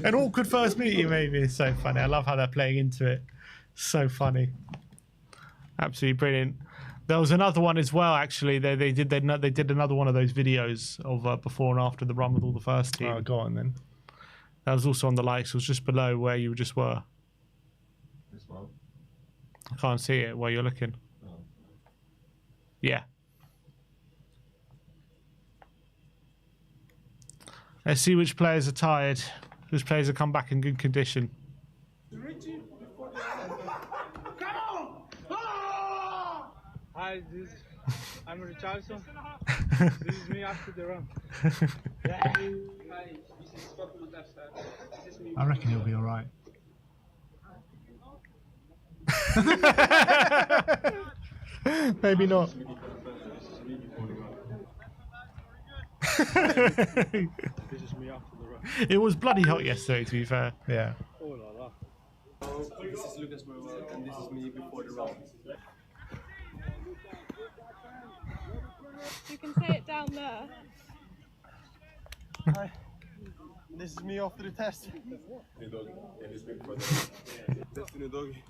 An awkward first meeting, maybe. It's so funny. I love how they're playing into it. So funny. Absolutely brilliant. There was another one as well. Actually, they did another one of those videos of before and after the run with all the first team. Oh, go on then. That was also on the likes. It was just below where you just were. This one. I can't see it where you're looking. Yeah. Let's see which players are tired. Which players have come back in good condition. Hi, I'm Richardson. This is me after the run. I reckon he'll be all right. Maybe not. This is me after the run. It was bloody hot yesterday, to be fair. Yeah. Oh la la. This is Lucas Manuel, and this is me before the run. You can say it down there. Hi. This is me after the test. Destiny Doggy.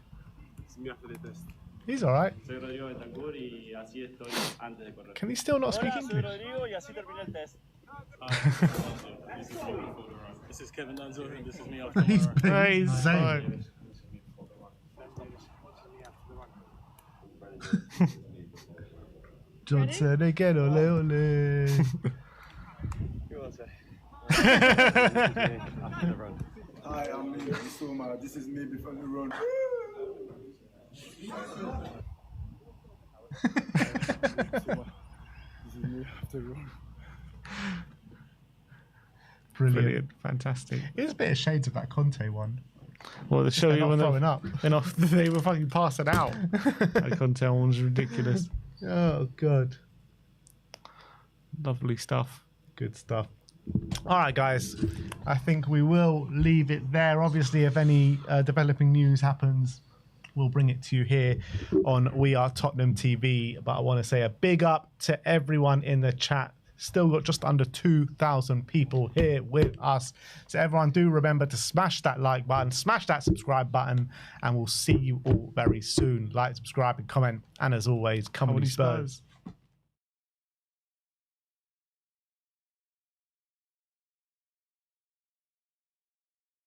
It's me after the test. He's all right. Soy Rodrigo Betancourt y así estoy antes de correr. Can he still not speak Hola, soy English? Rodrigo y así terminé el test. This is Kevin Danzor and this is me after the He's run. insane. Johnson again, ole ole. You want to say? After the run. Hi, I'm Bissouma. This is me before the run. This is me after the run. Brilliant. Fantastic. There's a bit of shades of that Conte one. Well, they show They're you not when throwing up. they were fucking passing out. That content one was ridiculous. Oh, God. Lovely stuff. Good stuff. All right, guys. I think we will leave it there. Obviously, if any developing news happens, we'll bring it to you here on We Are Tottenham TV. But I want to say a big up to everyone in the chat. Still got just under 2,000 people here with us. So everyone do remember to smash that like button, smash that subscribe button, and we'll see you all very soon. Like, subscribe, and comment. And as always, come on, Spurs.